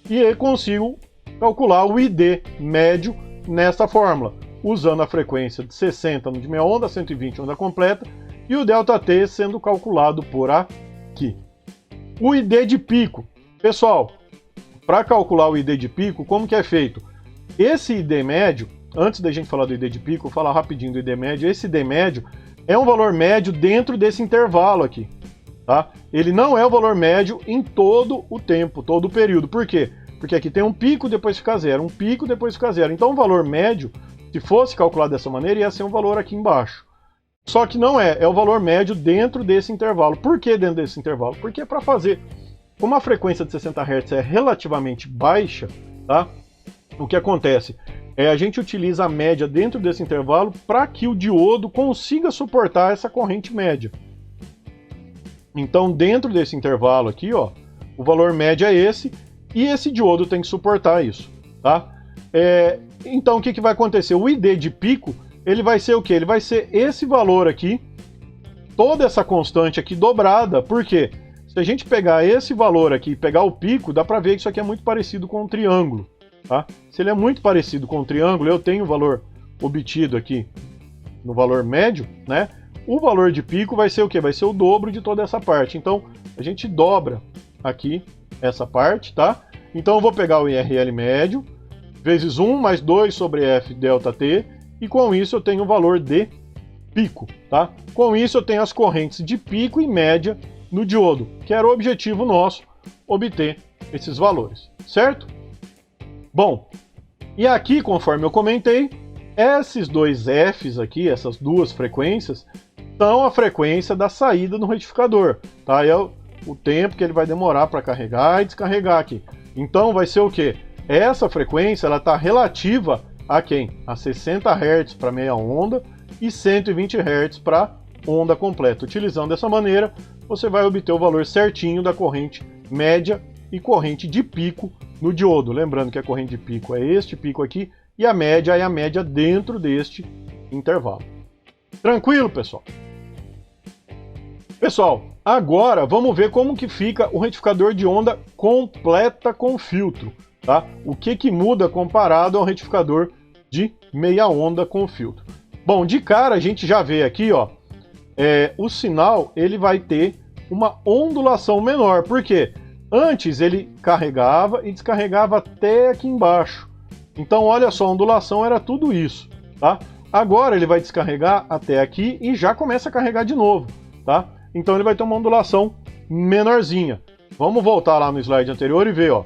e consigo calcular o ID médio nessa fórmula, usando a frequência de 60 no de meia onda, 120 onda completa, e o ΔT sendo calculado por aqui. O ID de pico. Pessoal, para calcular o ID de pico, como que é feito? Esse ID médio, antes da gente falar do ID de pico, vou falar rapidinho do ID médio. Esse ID médio é um valor médio dentro desse intervalo aqui, tá? Ele não é o valor médio em todo o tempo, todo o período. Por quê? Porque aqui tem um pico, depois fica zero, um pico, depois fica zero. Então o valor médio Se fosse calculado dessa maneira, ia ser um valor aqui embaixo. Só que não é o valor médio dentro desse intervalo. Por que dentro desse intervalo? Porque é para fazer, como a frequência de 60 Hz é relativamente baixa, tá? O que acontece é a gente utiliza a média dentro desse intervalo para que o diodo consiga suportar essa corrente média. Então, dentro desse intervalo aqui, ó, o valor médio é esse, e esse diodo tem que suportar isso, tá? Então, o que vai acontecer? O ID de pico, ele vai ser o quê? Ele vai ser esse valor aqui, toda essa constante aqui dobrada. Por quê? Se a gente pegar esse valor aqui e pegar o pico, dá para ver que isso aqui é muito parecido com um triângulo, tá? Se ele é muito parecido com um triângulo, eu tenho o valor obtido aqui no valor médio, né? O valor de pico vai ser o quê? Vai ser o dobro de toda essa parte. Então, a gente dobra aqui essa parte, tá? Então, eu vou pegar o IRL médio, vezes 1 mais 2 sobre F delta T, e com isso eu tenho o valor de pico, tá? Com isso eu tenho as correntes de pico e média no diodo, que era o objetivo nosso, obter esses valores, certo? Bom, e aqui, conforme eu comentei, esses dois Fs aqui, essas duas frequências, são a frequência da saída no retificador, tá? É o tempo que ele vai demorar para carregar e descarregar aqui. Então vai ser o quê? Essa frequência ela está relativa a quem? A 60 Hz para meia onda e 120 Hz para onda completa. Utilizando dessa maneira, você vai obter o valor certinho da corrente média e corrente de pico no diodo. Lembrando que a corrente de pico é este pico aqui e a média é a média dentro deste intervalo. Tranquilo, pessoal? Pessoal, agora vamos ver como que fica o retificador de onda completa com filtro, tá? O que muda comparado ao retificador de meia onda com filtro. Bom, de cara a gente já vê aqui, ó, o sinal ele vai ter uma ondulação menor. Por quê? Antes ele carregava e descarregava até aqui embaixo. Então olha só, a ondulação era tudo isso, tá? Agora ele vai descarregar até aqui e já começa a carregar de novo, tá? Então ele vai ter uma ondulação menorzinha. Vamos voltar lá no slide anterior e ver, ó.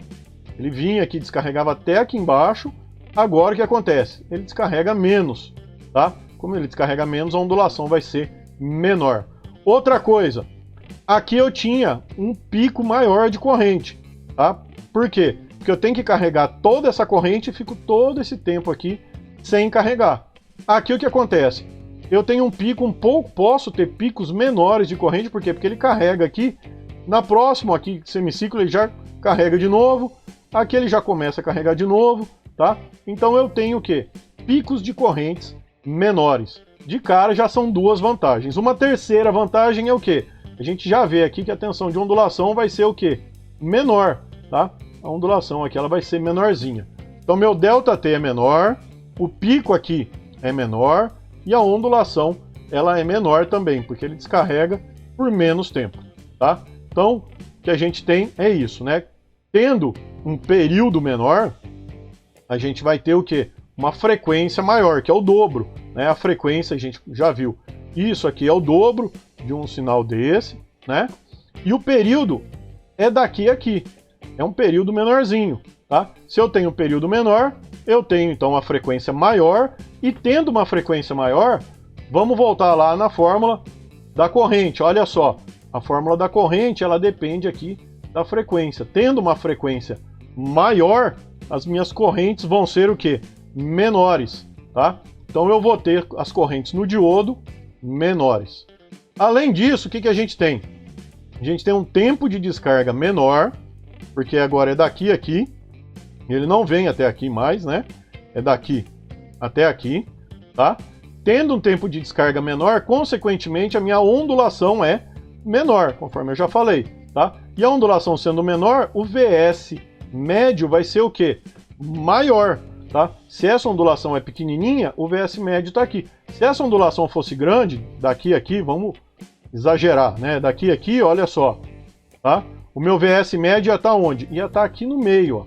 Ele vinha aqui, descarregava até aqui embaixo. Agora o que acontece? Ele descarrega menos, tá? Como ele descarrega menos, a ondulação vai ser menor. Outra coisa, aqui eu tinha um pico maior de corrente, tá? Por quê? Porque eu tenho que carregar toda essa corrente e fico todo esse tempo aqui sem carregar. Aqui o que acontece? Eu tenho um pico posso ter picos menores de corrente, por quê? Porque ele carrega aqui, na próxima aqui, semiciclo, ele já carrega de novo, aqui ele já começa a carregar de novo, tá? Então eu tenho o quê? Picos de correntes menores. De cara já são duas vantagens. Uma terceira vantagem é o quê? A gente já vê aqui que a tensão de ondulação vai ser o quê? Menor, tá? A ondulação aqui ela vai ser menorzinha. Então meu ΔT é menor, o pico aqui é menor, e a ondulação ela é menor também, porque ele descarrega por menos tempo, tá? Então, o que a gente tem é isso, né? Tendo um período menor, a gente vai ter o quê? Uma frequência maior, que é o dobro, né? A frequência, a gente já viu, isso aqui é o dobro de um sinal desse, né? E o período é daqui a aqui, é um período menorzinho, tá? Se eu tenho um período menor, eu tenho então uma frequência maior, e tendo uma frequência maior, vamos voltar lá na fórmula da corrente. Olha só, a fórmula da corrente ela depende aqui da frequência. Tendo uma frequência maior, as minhas correntes vão ser o quê? Menores, tá? Então eu vou ter as correntes no diodo menores. Além disso, o que a gente tem? A gente tem um tempo de descarga menor, porque agora é daqui a aqui. Ele não vem até aqui mais, né? É daqui até aqui, tá? Tendo um tempo de descarga menor, consequentemente a minha ondulação é menor, conforme eu já falei, tá? E a ondulação sendo menor, o VS médio vai ser o quê? Maior, tá? Se essa ondulação é pequenininha, o VS médio está aqui. Se essa ondulação fosse grande, daqui a aqui, vamos exagerar, né? Daqui a aqui, olha só, tá? O meu VS médio ia estar onde? Ia estar aqui no meio, ó,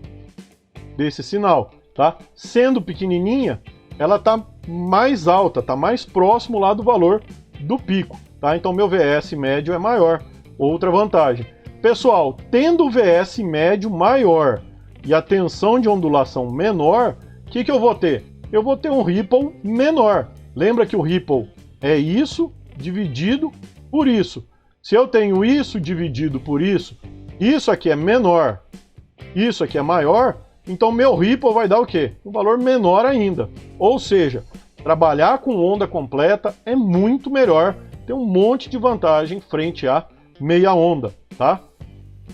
desse sinal, tá? Sendo pequenininha, ela está mais alta, está mais próximo lá do valor do pico, tá? Então meu VS médio é maior. Outra vantagem. Pessoal, tendo o VS médio maior e a tensão de ondulação menor, o que eu vou ter? eu vou ter um ripple menor. Lembra que o ripple é isso dividido por isso. Se eu tenho isso dividido por isso aqui é menor, isso aqui é maior, então meu ripple vai dar o quê? Um valor menor ainda. Ou seja, trabalhar com onda completa é muito melhor, tem um monte de vantagem frente a meia onda, tá?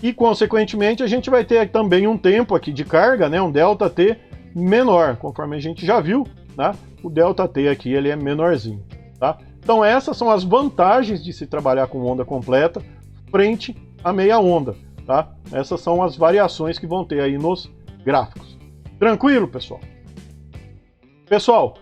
E consequentemente a gente vai ter também um tempo aqui de carga, né, um ΔT menor, conforme a gente já viu, né? O ΔT aqui ele é menorzinho, tá? Então essas são as vantagens de se trabalhar com onda completa frente a meia onda, tá? Essas são as variações que vão ter aí nos gráficos. Tranquilo, pessoal? Pessoal,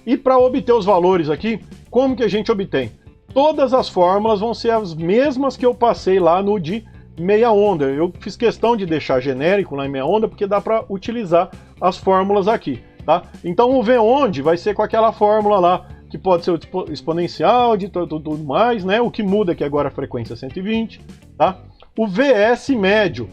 e para obter os valores aqui, como que a gente obtém? Todas as fórmulas vão ser as mesmas que eu passei lá no de meia onda. Eu fiz questão de deixar genérico lá em meia onda, porque dá para utilizar as fórmulas aqui, tá? Então o V-onde vai ser com aquela fórmula lá, que pode ser o exponencial de tudo mais, né? O que muda aqui agora a frequência 120, tá? O VS médio,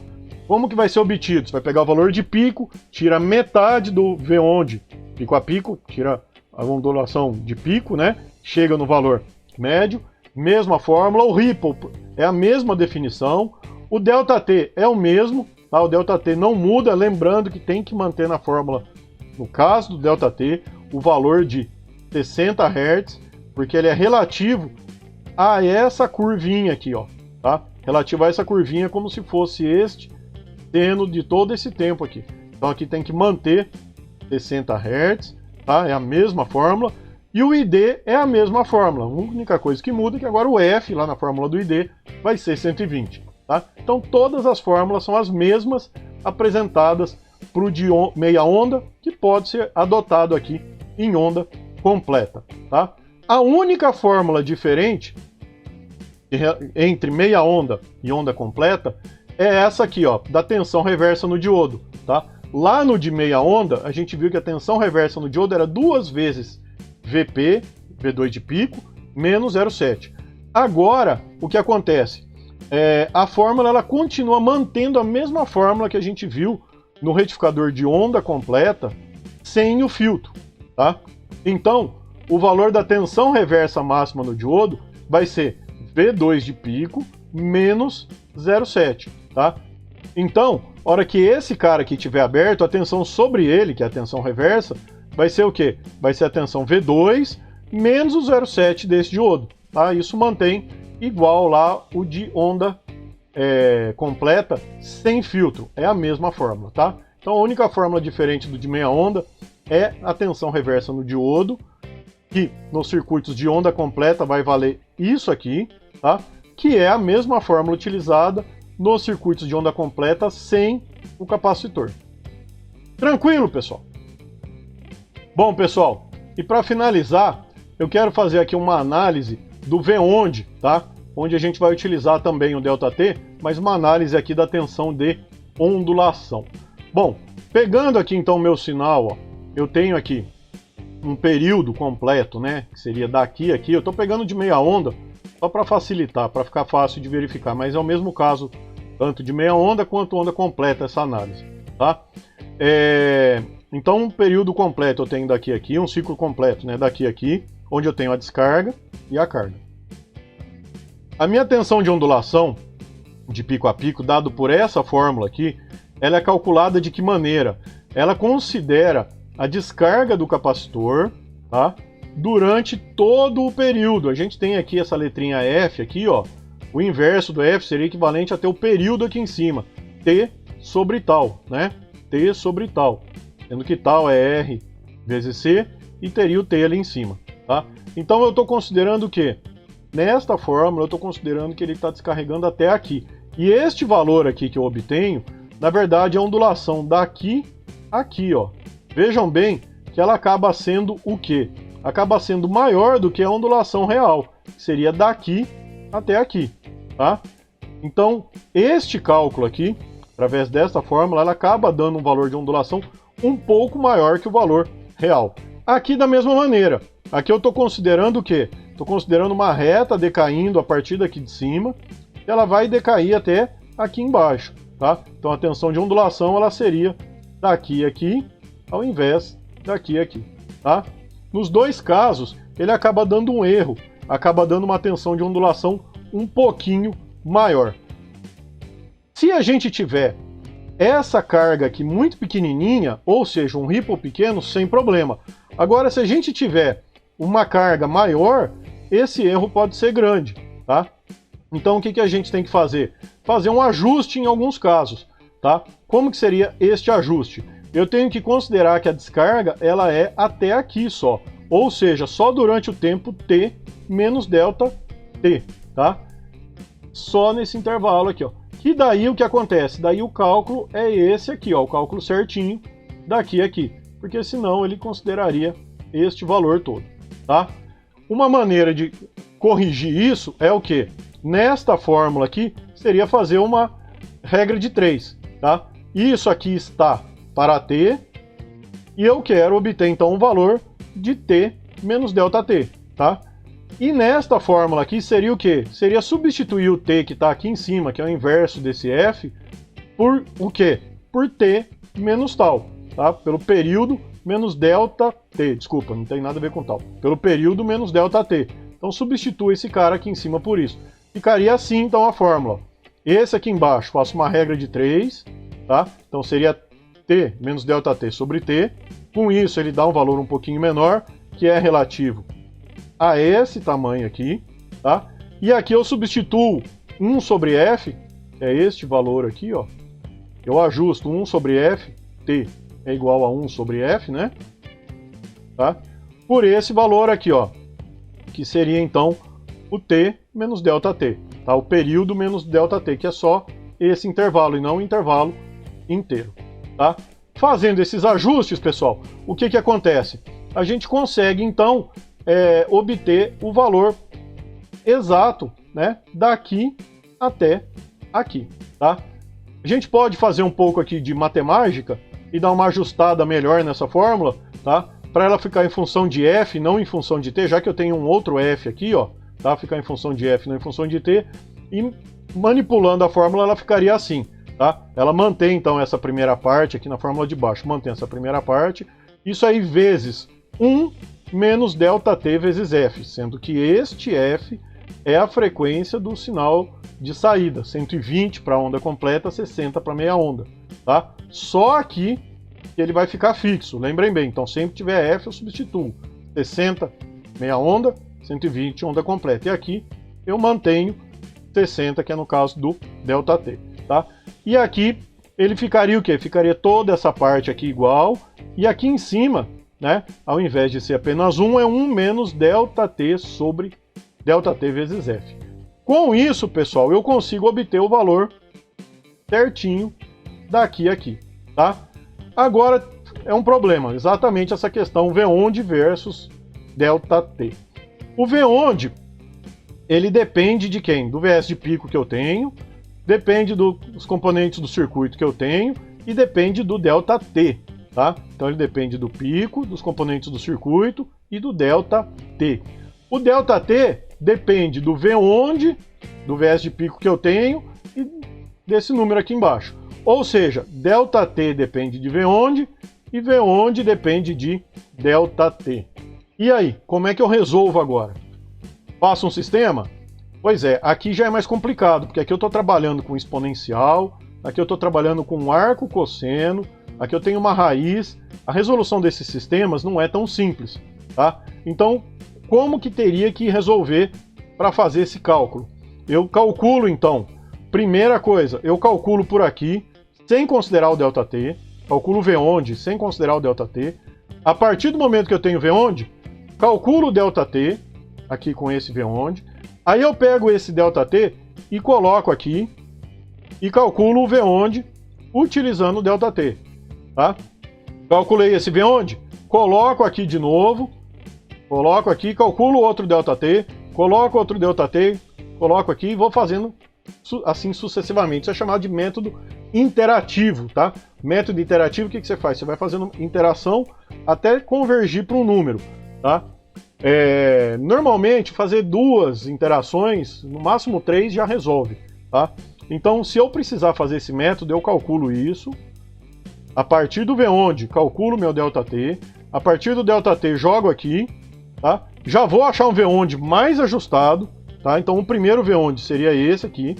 como que vai ser obtido? Você vai pegar o valor de pico, tira metade do V-onde, pico a pico, tira a ondulação de pico, né? Chega no valor médio, mesma fórmula. O ripple é a mesma definição. O ΔT é o mesmo, tá? O ΔT não muda, lembrando que tem que manter na fórmula, no caso do ΔT, o valor de 60 Hz, porque ele é relativo a essa curvinha aqui, ó, tá? Relativo a essa curvinha como se fosse este seno de todo esse tempo aqui. Então aqui tem que manter 60 Hz, tá? É a mesma fórmula. E o ID é a mesma fórmula. A única coisa que muda é que agora o F, lá na fórmula do ID, vai ser 120. Tá? Então todas as fórmulas são as mesmas apresentadas para o de meia onda, que pode ser adotado aqui em onda completa. Tá? A única fórmula diferente entre meia onda e onda completa é essa aqui, ó, da tensão reversa no diodo. Tá? Lá no de meia onda, a gente viu que a tensão reversa no diodo era 2 vezes VP, V2 de pico, menos 0,7. Agora, o que acontece? A fórmula ela continua mantendo a mesma fórmula que a gente viu no retificador de onda completa, sem o filtro. Tá? Então, o valor da tensão reversa máxima no diodo vai ser V2 de pico, menos 0,7. Tá? Então, a hora que esse cara aqui estiver aberto, a tensão sobre ele, que é a tensão reversa, vai ser o quê? Vai ser a tensão V2 menos o 0,7 desse diodo. Tá? Isso mantém igual lá o de onda completa sem filtro. É a mesma fórmula. Tá? Então a única fórmula diferente do de meia onda é a tensão reversa no diodo, que nos circuitos de onda completa vai valer isso aqui, tá? Que é a mesma fórmula utilizada nos circuitos de onda completa sem o capacitor. Tranquilo, pessoal? Bom, pessoal, e para finalizar, eu quero fazer aqui uma análise do V-onde, tá? Onde a gente vai utilizar também o ΔT, mas uma análise aqui da tensão de ondulação. Bom, pegando aqui então o meu sinal, ó, eu tenho aqui um período completo, né? Que seria daqui a aqui. Eu estou pegando de meia onda só para facilitar, para ficar fácil de verificar, mas é o mesmo caso tanto de meia onda quanto onda completa essa análise, tá? Então, um período completo eu tenho daqui a aqui, um ciclo completo, né, daqui a aqui, onde eu tenho a descarga e a carga. A minha tensão de ondulação, de pico a pico, dado por essa fórmula aqui, ela é calculada de que maneira? Ela considera a descarga do capacitor, tá, durante todo o período. A gente tem aqui essa letrinha F aqui, ó, o inverso do F seria equivalente a ter o período aqui em cima, T sobre tal, né, T sobre tal. Sendo que tal é R vezes C e teria o T ali em cima. Tá? Então eu estou considerando que, nesta fórmula, eu estou considerando que ele está descarregando até aqui. E este valor aqui que eu obtenho, na verdade, é a ondulação daqui a aqui. Ó. Vejam bem que ela acaba sendo o quê? Acaba sendo maior do que a ondulação real, que seria daqui até aqui. Tá? Então, este cálculo aqui, através desta fórmula, ela acaba dando um valor de ondulação um pouco maior que o valor real. Aqui da mesma maneira, aqui eu estou considerando o quê? Estou considerando uma reta decaindo a partir daqui de cima, e ela vai decair até aqui embaixo, tá? Então a tensão de ondulação ela seria daqui a aqui, ao invés daqui a aqui, tá? Nos dois casos, ele acaba dando um erro, acaba dando uma tensão de ondulação um pouquinho maior. Se a gente tiver essa carga aqui muito pequenininha, ou seja, um ripple pequeno, sem problema. Agora, se a gente tiver uma carga maior, esse erro pode ser grande, tá? Então, o que a gente tem que fazer? Fazer um ajuste em alguns casos, tá? Como que seria este ajuste? Eu tenho que considerar que a descarga, ela é até aqui só, ou seja, só durante o tempo t menos delta t, tá? Só nesse intervalo aqui, ó. Que daí o que acontece? Daí o cálculo é esse aqui, ó, o cálculo certinho daqui a aqui, porque senão ele consideraria este valor todo, tá? Uma maneira de corrigir isso é o quê? Nesta fórmula aqui, seria fazer uma regra de 3, tá? Isso aqui está para t, e eu quero obter então um valor de t menos ΔT, tá? E nesta fórmula aqui seria o quê? Seria substituir o t que está aqui em cima, que é o inverso desse f, por o quê? Por t menos tal, tá? Pelo período menos ΔT, desculpa, não tem nada a ver com tal. Pelo período menos ΔT. Então substitua esse cara aqui em cima por isso. Ficaria assim então a fórmula. Esse aqui embaixo, faço uma regra de 3, tá? Então seria t menos ΔT sobre t. Com isso ele dá um valor um pouquinho menor, que é relativo a esse tamanho aqui, tá? E aqui eu substituo 1 sobre f, é este valor aqui, ó. Eu ajusto 1 sobre f, t é igual a 1 sobre f, né? Tá? Por esse valor aqui, ó, que seria então o t menos ΔT, tá? O período menos ΔT, que é só esse intervalo e não o intervalo inteiro, tá? Fazendo esses ajustes, pessoal, o que acontece? A gente consegue então obter o valor exato, né, daqui até aqui, tá? A gente pode fazer um pouco aqui de matemática e dar uma ajustada melhor nessa fórmula, tá? Para ela ficar em função de f, não em função de t, já que eu tenho um outro f aqui, ó, tá? Ficar em função de f, não em função de t, e manipulando a fórmula ela ficaria assim, tá? Ela mantém então essa primeira parte aqui na fórmula de baixo, mantém essa primeira parte, isso aí vezes 1 menos ΔT vezes f, sendo que este f é a frequência do sinal de saída, 120 para onda completa, 60 para meia onda, tá? Só aqui que ele vai ficar fixo, lembrem bem, então sempre que tiver f eu substituo 60 meia onda, 120 onda completa, e aqui eu mantenho 60, que é no caso do ΔT, tá? E aqui ele ficaria o quê? Ficaria toda essa parte aqui igual, e aqui em cima, né, ao invés de ser apenas 1, é 1 menos ΔT sobre ΔT vezes f. Com isso, pessoal, eu consigo obter o valor certinho daqui a aqui, tá? Agora é um problema, exatamente essa questão V-onde versus ΔT. O V-onde, ele depende de quem? Do VS de pico que eu tenho, depende dos componentes do circuito que eu tenho e depende do ΔT. Tá? Então ele depende do pico, dos componentes do circuito e do ΔT. O ΔT depende do V-onde, do VS de pico que eu tenho e desse número aqui embaixo. Ou seja, ΔT depende de V-onde e V-onde depende de ΔT. E aí, como é que eu resolvo agora? Faço um sistema? Pois é, aqui já é mais complicado, porque aqui eu estou trabalhando com exponencial, aqui eu estou trabalhando com um arco cosseno, aqui eu tenho uma raiz. A resolução desses sistemas não é tão simples, tá? Então, como que teria que resolver para fazer esse cálculo? Eu calculo, então, primeira coisa, eu calculo por aqui, sem considerar o ΔT, calculo V-onde sem considerar o ΔT. A partir do momento que eu tenho V-onde, calculo o ΔT, aqui com esse V-onde. Aí eu pego esse ΔT e coloco aqui e calculo o V-onde utilizando o ΔT. Tá? Calculei esse V-onde, coloco aqui de novo, coloco aqui, calculo outro ΔT, coloco outro ΔT, coloco aqui e vou fazendo assim sucessivamente. Isso é chamado de método interativo, tá? Método interativo, o que você faz? Você vai fazendo interação até convergir para um número, tá? Normalmente, fazer 2 interações, no máximo 3, já resolve, tá? Então, se eu precisar fazer esse método, eu calculo isso. A partir do V-onde, calculo meu ΔT. A partir do ΔT, jogo aqui, tá? Já vou achar um V-onde mais ajustado, tá? Então o primeiro V-onde seria esse aqui.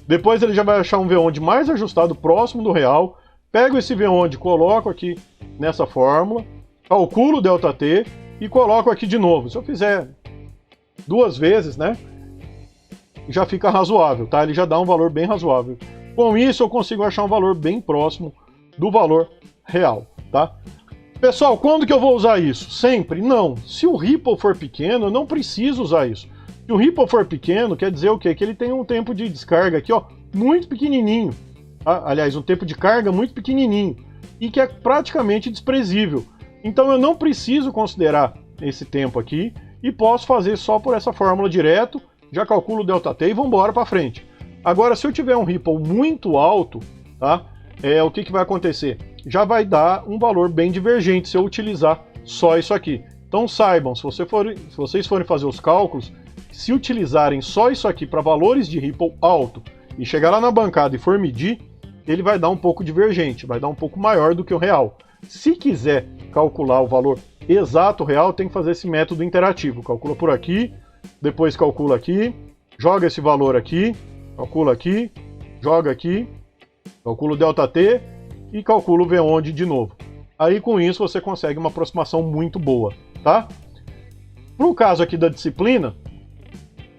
Depois ele já vai achar um V-onde mais ajustado, próximo do real. Pego esse V-onde, coloco aqui nessa fórmula, calculo o ΔT e coloco aqui de novo. Se eu fizer 2 vezes, né? Já fica razoável, tá? Ele já dá um valor bem razoável. Com isso eu consigo achar um valor bem próximo do valor real, tá? Pessoal, quando que eu vou usar isso? Sempre? Não. Se o Ripple for pequeno, eu não preciso usar isso. Se o Ripple for pequeno, quer dizer o quê? Que ele tem um tempo de descarga aqui, ó, muito pequenininho. Tá? Aliás, um tempo de carga muito pequenininho. E que é praticamente desprezível. Então eu não preciso considerar esse tempo aqui e posso fazer só por essa fórmula direto, já calculo o ΔT e vamos embora para frente. Agora, se eu tiver um Ripple muito alto, tá? O que vai acontecer? Já vai dar um valor bem divergente se eu utilizar só isso aqui. Então saibam, se vocês forem fazer os cálculos, se utilizarem só isso aqui para valores de Ripple alto e chegar lá na bancada e for medir, ele vai dar um pouco divergente, vai dar um pouco maior do que o real. Se quiser calcular o valor exato real, tem que fazer esse método interativo. Calcula por aqui, depois calcula aqui, joga esse valor aqui, calcula aqui, joga aqui, calcula o ΔT e calcula o V-onde de novo. Aí com isso você consegue uma aproximação muito boa, tá? Para o caso aqui da disciplina,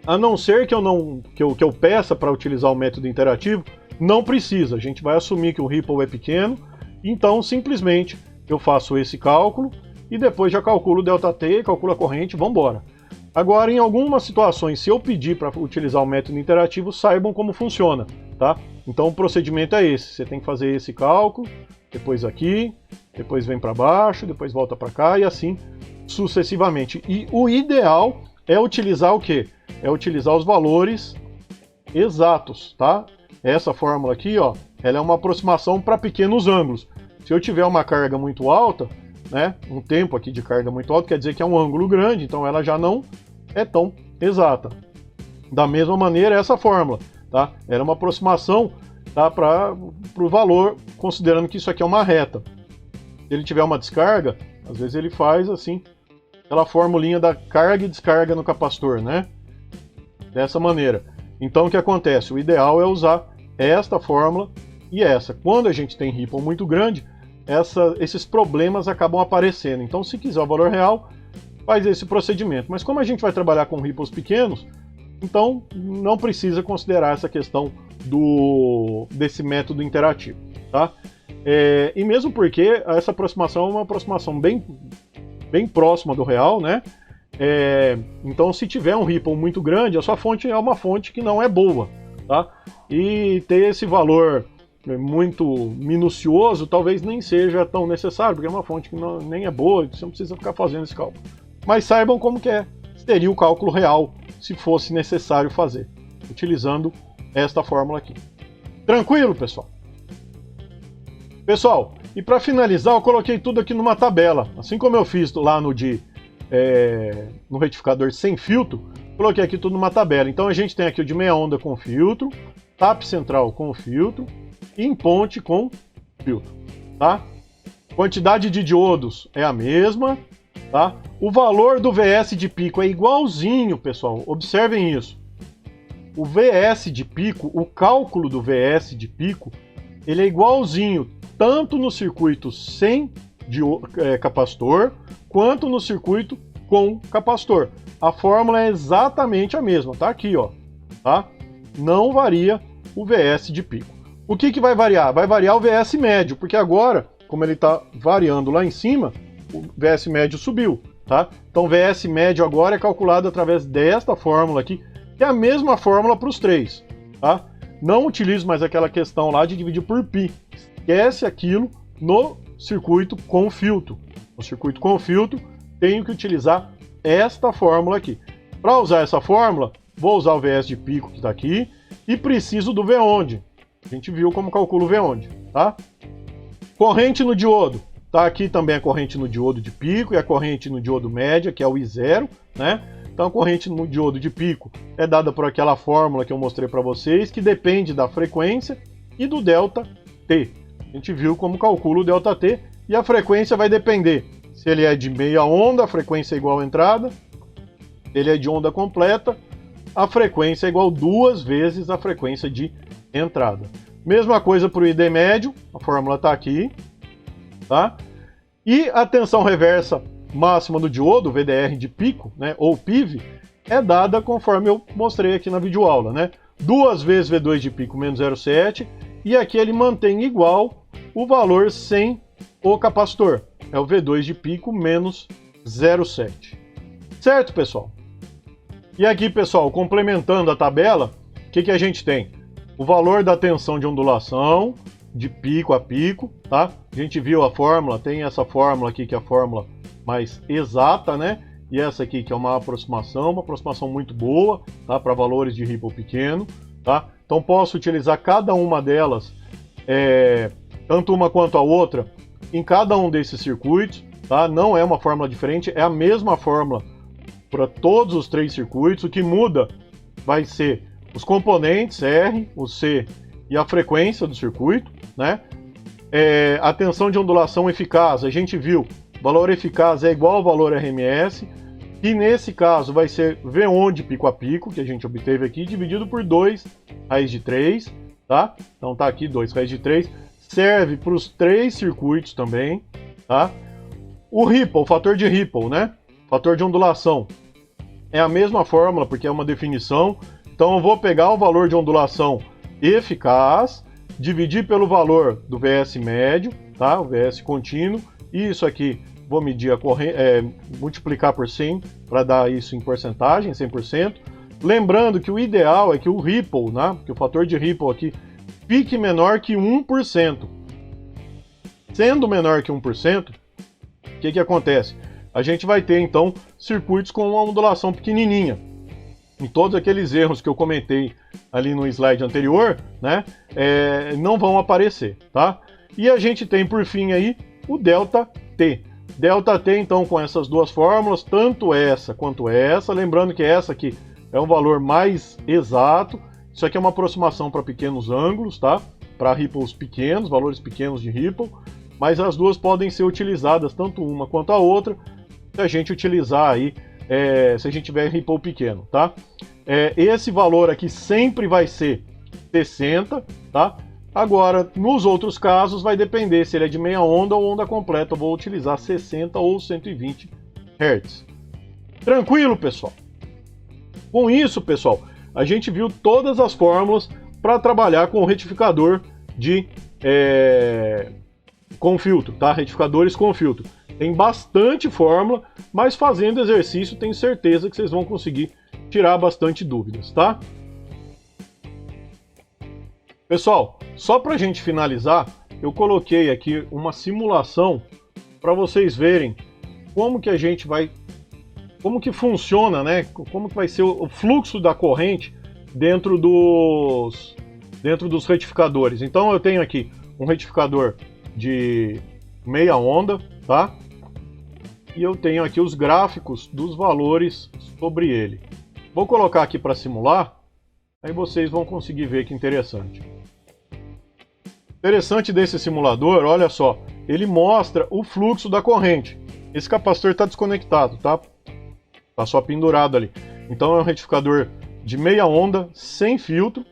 a não ser que eu peça para utilizar o método interativo, não precisa. A gente vai assumir que o Ripple é pequeno, então simplesmente eu faço esse cálculo e depois já calculo o ΔT, calculo a corrente, vamos embora. Agora, em algumas situações, se eu pedir para utilizar o método interativo, saibam como funciona, tá? Então o procedimento é esse, você tem que fazer esse cálculo, depois aqui, depois vem para baixo, depois volta para cá e assim sucessivamente. E o ideal é utilizar o quê? É utilizar os valores exatos, tá? Essa fórmula aqui, ó, ela é uma aproximação para pequenos ângulos. Se eu tiver uma carga muito alta, né, um tempo aqui de carga muito alto, quer dizer que é um ângulo grande, então ela já não é tão exata. Da mesma maneira, essa fórmula, tá? Era uma aproximação, tá, para o valor, considerando que isso aqui é uma reta. Se ele tiver uma descarga, às vezes ele faz assim, aquela formulinha da carga e descarga no capacitor, né? Dessa maneira. Então o que acontece? O ideal é usar esta fórmula e essa. Quando a gente tem Ripple muito grande, esses problemas acabam aparecendo. Então, se quiser o valor real, faz esse procedimento. Mas como a gente vai trabalhar com Ripples pequenos, então não precisa considerar essa questão desse método interativo, tá? E mesmo porque essa aproximação é uma aproximação bem próxima do real, né? Então, se tiver um Ripple muito grande, a sua fonte é uma fonte que não é boa, tá? E ter esse valor muito minucioso talvez nem seja tão necessário, porque é uma fonte que nem é boa, você não precisa ficar fazendo esse cálculo. Mas saibam como que seria o cálculo real se fosse necessário fazer, utilizando esta fórmula aqui. Tranquilo, pessoal? Pessoal, e para finalizar, eu coloquei tudo aqui numa tabela, assim como eu fiz lá no retificador sem filtro, coloquei aqui tudo numa tabela. Então a gente tem aqui o de meia onda com filtro, tap central com filtro, e em ponte com filtro, tá? Quantidade de diodos é a mesma, tá? O valor do VS de pico é igualzinho, pessoal. Observem isso. O VS de pico, o cálculo do VS de pico, ele é igualzinho tanto no circuito sem capacitor, quanto no circuito com capacitor. A fórmula é exatamente a mesma, tá aqui, ó, tá? Não varia o VS de pico. O que vai variar? Vai variar o VS médio, porque agora, como ele está variando lá em cima, o VS médio subiu, tá? Então o VS médio agora é calculado através desta fórmula aqui, que é a mesma fórmula para os três, tá? Não utilizo mais aquela questão lá de dividir por π. Esquece aquilo no circuito com filtro. No circuito com filtro, tenho que utilizar esta fórmula aqui. Para usar essa fórmula, vou usar o VS de pico que está aqui e preciso do V-onde. A gente viu como calcula o V-onde, tá? Corrente no diodo. Tá aqui também a corrente no diodo de pico e a corrente no diodo média, que é o I0, né? Então a corrente no diodo de pico é dada por aquela fórmula que eu mostrei para vocês, que depende da frequência e do ΔT. A gente viu como calcula o ΔT E a frequência vai depender. Se ele é de meia onda, a frequência é igual à entrada. Se ele é de onda completa, a frequência é igual 2 vezes a frequência de entrada. Mesma coisa para o ID médio, a fórmula está aqui. Tá? E a tensão reversa máxima do diodo, VDR de pico, né, ou PIV, é dada conforme eu mostrei aqui na videoaula, né? 2 vezes V2 de pico menos 0,7, e aqui ele mantém igual o valor sem o capacitor. É o V2 de pico menos 0,7. Certo, pessoal? E aqui, pessoal, complementando a tabela, o que a gente tem? O valor da tensão de ondulação, de pico a pico, tá? A gente viu a fórmula, tem essa fórmula aqui que é a fórmula mais exata, né? E essa aqui que é uma aproximação muito boa, tá? Para valores de Ripple pequeno, tá? Então posso utilizar cada uma delas, tanto uma quanto a outra, em cada um desses circuitos, tá? Não é uma fórmula diferente, é a mesma fórmula para todos os 3 circuitos. O que muda vai ser os componentes R, o C e a frequência do circuito, né? A tensão de ondulação eficaz, a gente viu, o valor eficaz é igual ao valor RMS, e nesse caso vai ser V1 de pico a pico, que a gente obteve aqui, dividido por 2 raiz de 3, tá? Então tá aqui 2 raiz de 3, serve para os 3 circuitos também, tá? O Ripple, o fator de Ripple, né? Fator de ondulação, é a mesma fórmula, porque é uma definição. Então eu vou pegar o valor de ondulação eficaz, dividir pelo valor do VS médio, tá? O VS contínuo, e isso aqui vou medir a multiplicar por 100 para dar isso em porcentagem, 100%. Lembrando que o ideal é que o Ripple, né? Que o fator de Ripple aqui fique menor que 1%. Sendo menor que 1%, o que acontece? A gente vai ter então circuitos com uma ondulação pequenininha. E todos aqueles erros que eu comentei ali no slide anterior, né, não vão aparecer, tá? E a gente tem por fim aí o ΔT. ΔT então com essas duas fórmulas, tanto essa quanto essa, lembrando que essa aqui é um valor mais exato, isso aqui é uma aproximação para pequenos ângulos, tá? Para ripples pequenos, valores pequenos de ripple, mas as duas podem ser utilizadas, tanto uma quanto a outra, se a gente utilizar aí, se a gente tiver ripple pequeno, tá? Esse valor aqui sempre vai ser 60, tá? Agora, nos outros casos, vai depender se ele é de meia onda ou onda completa. Eu vou utilizar 60 ou 120 Hz. Tranquilo, pessoal? Com isso, pessoal, a gente viu todas as fórmulas para trabalhar com o retificador com filtro, tá? Retificadores com filtro. Tem bastante fórmula, mas fazendo exercício tenho certeza que vocês vão conseguir tirar bastante dúvidas, tá? Pessoal, só para a gente finalizar, eu coloquei aqui uma simulação para vocês verem como que a gente vai, como que funciona, né? Como que vai ser o fluxo da corrente dentro dos retificadores. Então eu tenho aqui um retificador de meia onda, tá? E eu tenho aqui os gráficos dos valores sobre ele. Vou colocar aqui para simular, aí vocês vão conseguir ver que interessante. Interessante desse simulador, olha só, ele mostra o fluxo da corrente. Esse capacitor está desconectado, tá? Tá só pendurado ali. Então é um retificador de meia onda, sem filtro,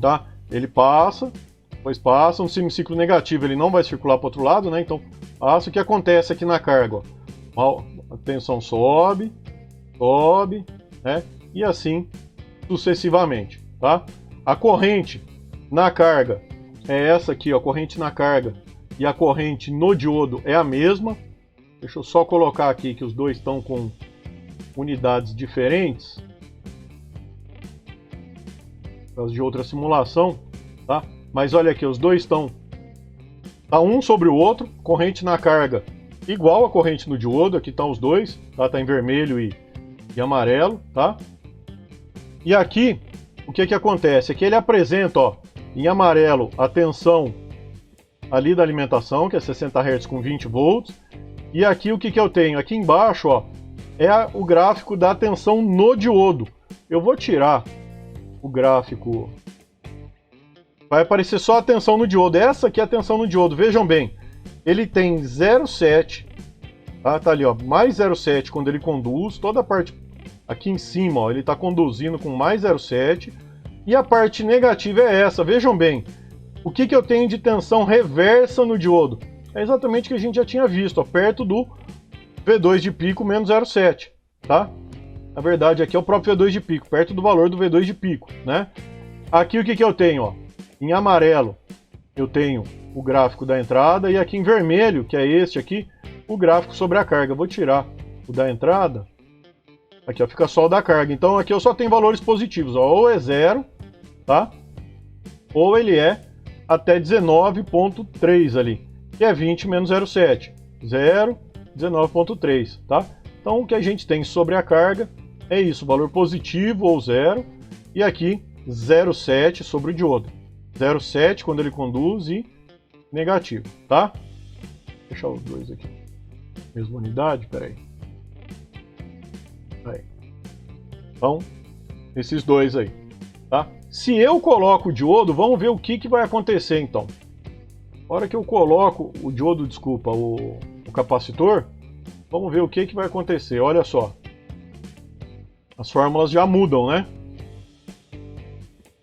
tá? Ele passa, depois passa, um semiciclo negativo, ele não vai circular para o outro lado, né? Então passa. O que acontece aqui na carga, ó. A tensão sobe, sobe, né? E assim sucessivamente, tá? A corrente na carga é essa aqui, ó, a corrente na carga e a corrente no diodo é a mesma. Deixa eu só colocar aqui que os dois estão com unidades diferentes, de outra simulação, tá? Mas olha aqui, os dois estão um sobre o outro, corrente na carga igual a corrente no diodo, aqui estão os dois, tá? Tá em vermelho e amarelo, tá? E aqui, o que acontece? Aqui ele apresenta, ó, em amarelo a tensão ali da alimentação, que é 60 Hz com 20 volts, e aqui o que eu tenho? Aqui embaixo, ó, é o gráfico da tensão no diodo. Eu vou tirar o gráfico, vai aparecer só a tensão no diodo. Essa aqui é a tensão no diodo, vejam bem. ele tem 0,7, tá ali, ó, mais 0,7 quando ele conduz, toda a parte aqui em cima, ó, ele está conduzindo com mais 0,7, e a parte negativa é essa, vejam bem, o que eu tenho de tensão reversa no diodo? É exatamente o que a gente já tinha visto, ó, perto do V2 de pico menos 0,7, tá? Na verdade, aqui é o próprio V2 de pico, perto do valor do V2 de pico, né? Aqui o que eu tenho, ó? Em amarelo, eu tenho o gráfico da entrada, e aqui em vermelho, que é este aqui, o gráfico sobre a carga. Vou tirar o da entrada, aqui ó, fica só o da carga. Então aqui eu só tenho valores positivos, ó, ou é 0, tá? Ou ele é até 19,3 ali, que é 20 menos 0,7. 0, 19,3, tá? Então o que a gente tem sobre a carga é isso, valor positivo ou 0, e aqui 0,7 sobre o diodo. 0,7 quando ele conduz e negativo, tá? Vou deixar os dois aqui. Mesma unidade, peraí. Aí. Então, esses dois aí, tá? Se eu coloco o diodo, vamos ver o que vai acontecer então. Na hora que eu coloco o diodo, desculpa, o capacitor, vamos ver o que vai acontecer. Olha só. As fórmulas já mudam, né?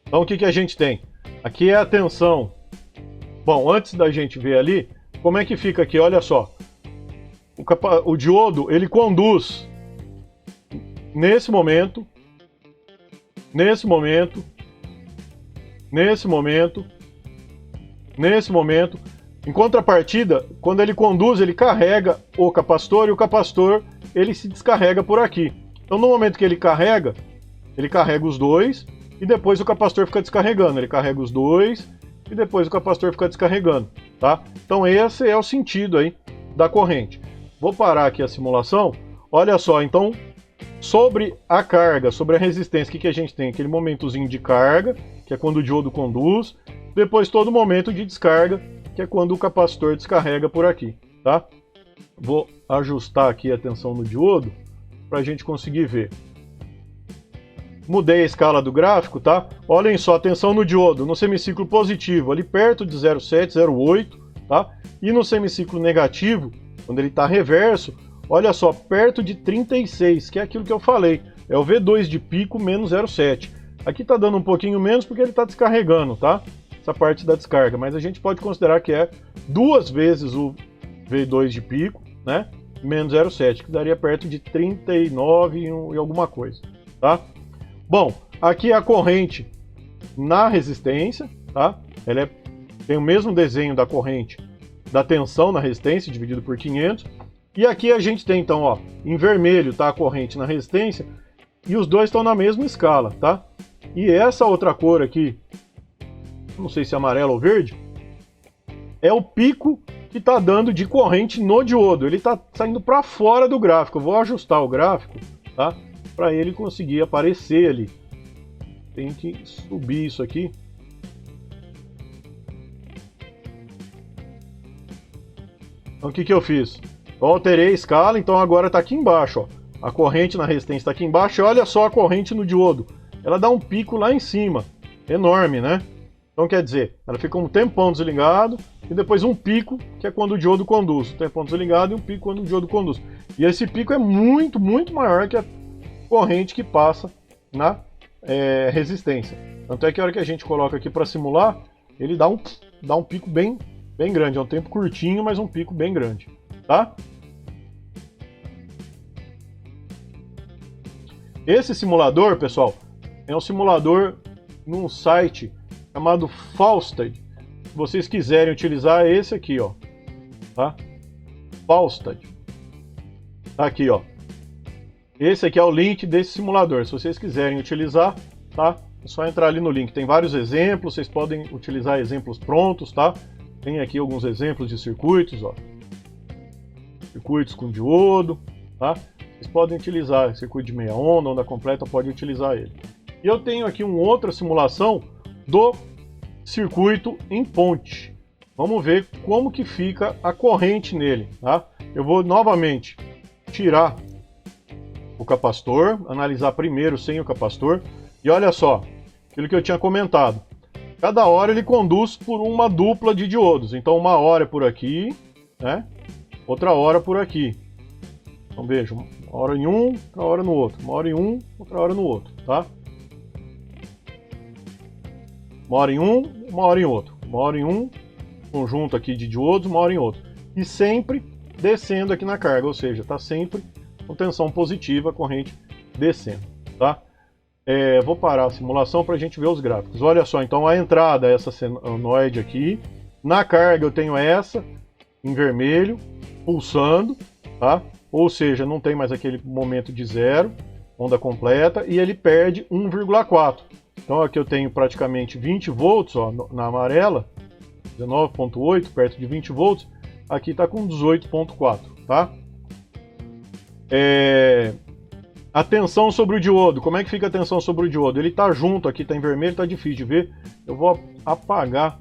Então o que a gente tem? Aqui é a tensão. Bom, antes da gente ver ali, como é que fica aqui? Olha só. O diodo, ele conduz nesse momento, nesse momento, nesse momento, nesse momento. Em contrapartida, quando ele conduz, ele carrega o capacitor, e o capacitor ele se descarrega por aqui. Então no momento que ele carrega os dois, e depois o capacitor fica descarregando. Ele carrega os dois, e depois o capacitor fica descarregando, tá? Então esse é o sentido aí da corrente. Vou parar aqui a simulação. Olha só, então, sobre a carga, sobre a resistência, o que a gente tem? Aquele momentozinho de carga, que é quando o diodo conduz, depois todo momento de descarga, que é quando o capacitor descarrega por aqui, tá? Vou ajustar aqui a tensão no diodo, para a gente conseguir ver. Mudei a escala do gráfico, tá? Olhem só, tensão no diodo, no semiciclo positivo, ali perto de 0,7, 0,8, tá? E no semiciclo negativo, quando ele está reverso, olha só, perto de 36, que é aquilo que eu falei, é o V2 de pico menos 0,7. Aqui está dando um pouquinho menos porque ele está descarregando, tá? Essa parte da descarga, mas a gente pode considerar que é 2 vezes o V2 de pico, né? Menos 0,7, que daria perto de 39 e alguma coisa, tá? Bom, aqui é a corrente na resistência, tá? Ela tem o mesmo desenho da corrente da tensão na resistência, dividido por 500. E aqui a gente tem, então, ó, em vermelho tá a corrente na resistência, e os dois estão na mesma escala, tá? E essa outra cor aqui, não sei se é amarelo ou verde, é o pico que está dando de corrente no diodo. Ele está saindo para fora do gráfico. Eu vou ajustar o gráfico, tá? Para ele conseguir aparecer ali. Tem que subir isso aqui. Então o que eu fiz? Eu alterei a escala, então agora está aqui embaixo, ó. A corrente na resistência está aqui embaixo, e olha só a corrente no diodo. Ela dá um pico lá em cima, enorme, né? Então quer dizer, ela fica um tempão desligado, e depois um pico, que é quando o diodo conduz. Um tempão desligado e um pico quando o diodo conduz. E esse pico é muito, muito maior que a corrente que passa na resistência. Tanto é que a hora que a gente coloca aqui para simular, ele dá um pico bem grande. É um tempo curtinho, mas um pico bem grande, tá? Esse simulador, pessoal, é um simulador num site chamado Faustad. Se vocês quiserem utilizar esse aqui, ó, tá? Faustad. Tá aqui, ó. Esse aqui é o link desse simulador. Se vocês quiserem utilizar, tá? É só entrar ali no link. Tem vários exemplos, vocês podem utilizar exemplos prontos, tá? Tem aqui alguns exemplos de circuitos, ó. Circuitos com diodo, tá? Vocês podem utilizar circuito de meia onda completa, pode utilizar ele. E eu tenho aqui uma outra simulação do circuito em ponte. Vamos ver como que fica a corrente nele, tá? Eu vou novamente tirar o capacitor, analisar primeiro sem o capacitor, e olha só, aquilo que eu tinha comentado. Cada hora ele conduz por uma dupla de diodos, então uma hora é por aqui né? Outra hora por aqui. Então veja, uma hora em um, outra hora no outro. Uma hora em um, outra hora no outro, tá? Uma hora em um, uma hora em outro. Uma hora em um, conjunto aqui de diodos, uma hora em outro. E sempre descendo aqui na carga, ou seja, está sempre com tensão positiva, a corrente descendo, tá? Vou parar a simulação para a gente ver os gráficos. Olha só, então a entrada é essa senoide aqui. Na carga eu tenho essa, em vermelho, pulsando, tá? Ou seja, não tem mais aquele momento de zero, onda completa, e ele perde 1,4. Então aqui eu tenho praticamente 20 volts, ó, na amarela, 19,8, perto de 20 volts. Aqui está com 18,4, tá? A tensão sobre o diodo, como é que fica a tensão sobre o diodo? Ele está junto aqui, está em vermelho, está difícil de ver. Eu vou apagar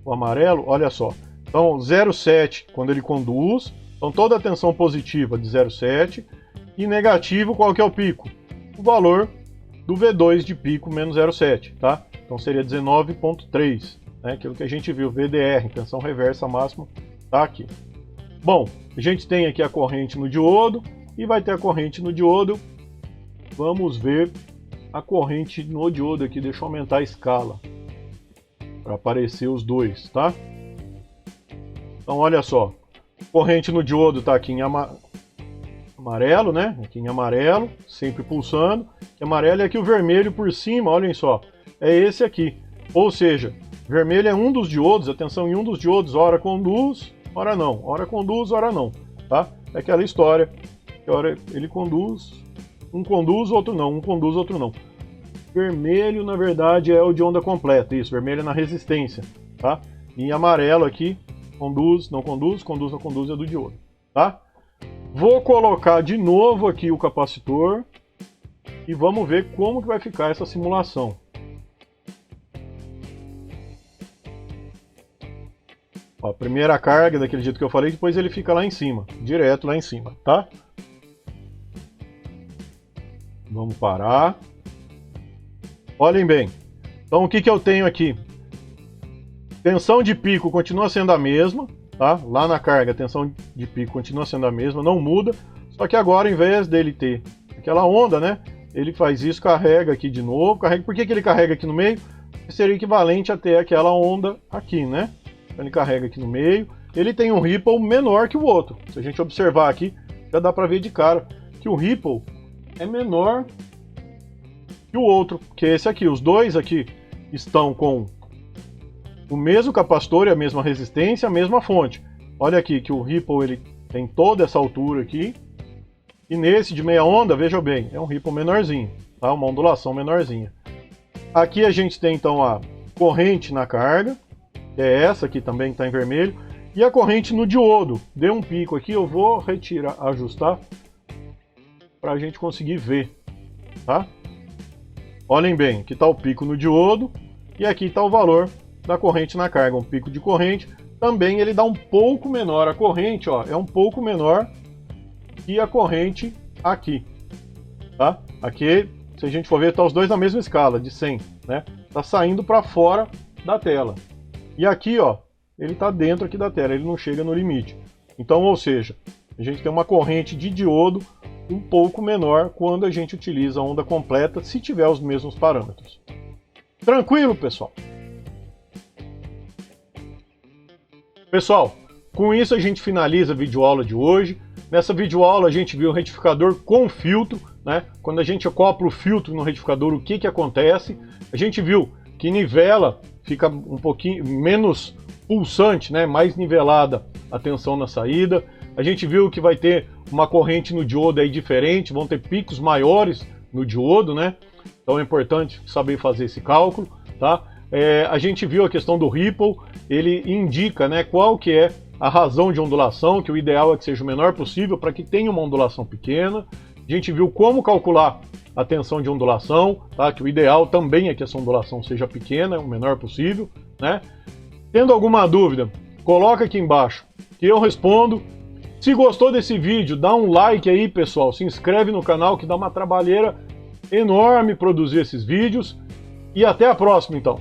o amarelo, olha só. Então 0,7 quando ele conduz, então toda a tensão positiva de 0,7 e negativo, qual que é o pico? O valor do V2 de pico menos 0,7, tá? Então seria 19,3, né? Aquilo que a gente viu, VDR, tensão reversa máxima, tá aqui. Bom, a gente tem aqui a corrente no diodo e vai ter a corrente no diodo. Vamos ver a corrente no diodo aqui, deixa eu aumentar a escala para aparecer os dois, tá? Então olha só, corrente no diodo está aqui em amarelo, né? Aqui em amarelo, sempre pulsando. Amarelo, e aqui o vermelho por cima, olhem só, é esse aqui. Ou seja, vermelho é um dos diodos, atenção, em um dos diodos, ora conduz, ora não. Ora conduz, ora não, tá? É aquela história, que ora ele conduz, um conduz, outro não, um conduz, outro não. Vermelho, na verdade, é o de onda completa, isso, vermelho é na resistência, tá? E amarelo aqui, conduz, não conduz, conduz, não conduz, é do diodo, tá? Vou colocar de novo aqui o capacitor e vamos ver como que vai ficar essa simulação. Ó, primeira carga, daquele jeito que eu falei, depois ele fica lá em cima, direto lá em cima, tá? Vamos parar. Olhem bem. Então o que que eu tenho aqui? Tensão de pico continua sendo a mesma, tá? Lá na carga a tensão de pico continua sendo a mesma, não muda. Só que agora, em vez dele ter aquela onda, né? Ele faz isso, carrega aqui de novo. Carrega. Por que que ele carrega aqui no meio? Seria equivalente a ter aquela onda aqui, né? Então ele carrega aqui no meio. Ele tem um ripple menor que o outro. Se a gente observar aqui, já dá para ver de cara que o ripple é menor que o outro, que é esse aqui. Os dois aqui estão com o mesmo capacitor e a mesma resistência, a mesma fonte. Olha aqui que o ripple ele tem toda essa altura aqui. E nesse de meia onda, veja bem, é um ripple menorzinho, tá? Uma ondulação menorzinha. Aqui a gente tem então a corrente na carga, que é essa aqui também que está em vermelho, e a corrente no diodo. Deu um pico aqui, eu vou retirar, ajustar, para a gente conseguir ver, tá? Olhem bem, aqui está o pico no diodo, e aqui está o valor da corrente na carga, um pico de corrente. Também ele dá um pouco menor, a corrente ó, é um pouco menor que a corrente aqui, tá? Aqui, se a gente for ver, tá os dois na mesma escala, de 100, né? Tá saindo para fora da tela. E aqui, ó, ele tá dentro aqui da tela, ele não chega no limite. Então, ou seja, a gente tem uma corrente de diodo um pouco menor quando a gente utiliza a onda completa, se tiver os mesmos parâmetros. Tranquilo, pessoal? Pessoal, com isso a gente finaliza a videoaula de hoje. Nessa videoaula a gente viu o retificador com filtro, né? Quando a gente acopla o filtro no retificador, o que que acontece? A gente viu que nivela, fica um pouquinho menos pulsante, né? Mais nivelada a tensão na saída. A gente viu que vai ter uma corrente no diodo aí diferente, vão ter picos maiores no diodo, né? Então é importante saber fazer esse cálculo, tá? A gente viu a questão do ripple, ele indica, né, qual que é a razão de ondulação, que o ideal é que seja o menor possível para que tenha uma ondulação pequena. A gente viu como calcular a tensão de ondulação, tá? Que o ideal também é que essa ondulação seja pequena, o menor possível, né? Tendo alguma dúvida, coloca aqui embaixo que eu respondo. Se gostou desse vídeo, dá um like aí, pessoal, se inscreve no canal que dá uma trabalheira enorme produzir esses vídeos. E até a próxima, então.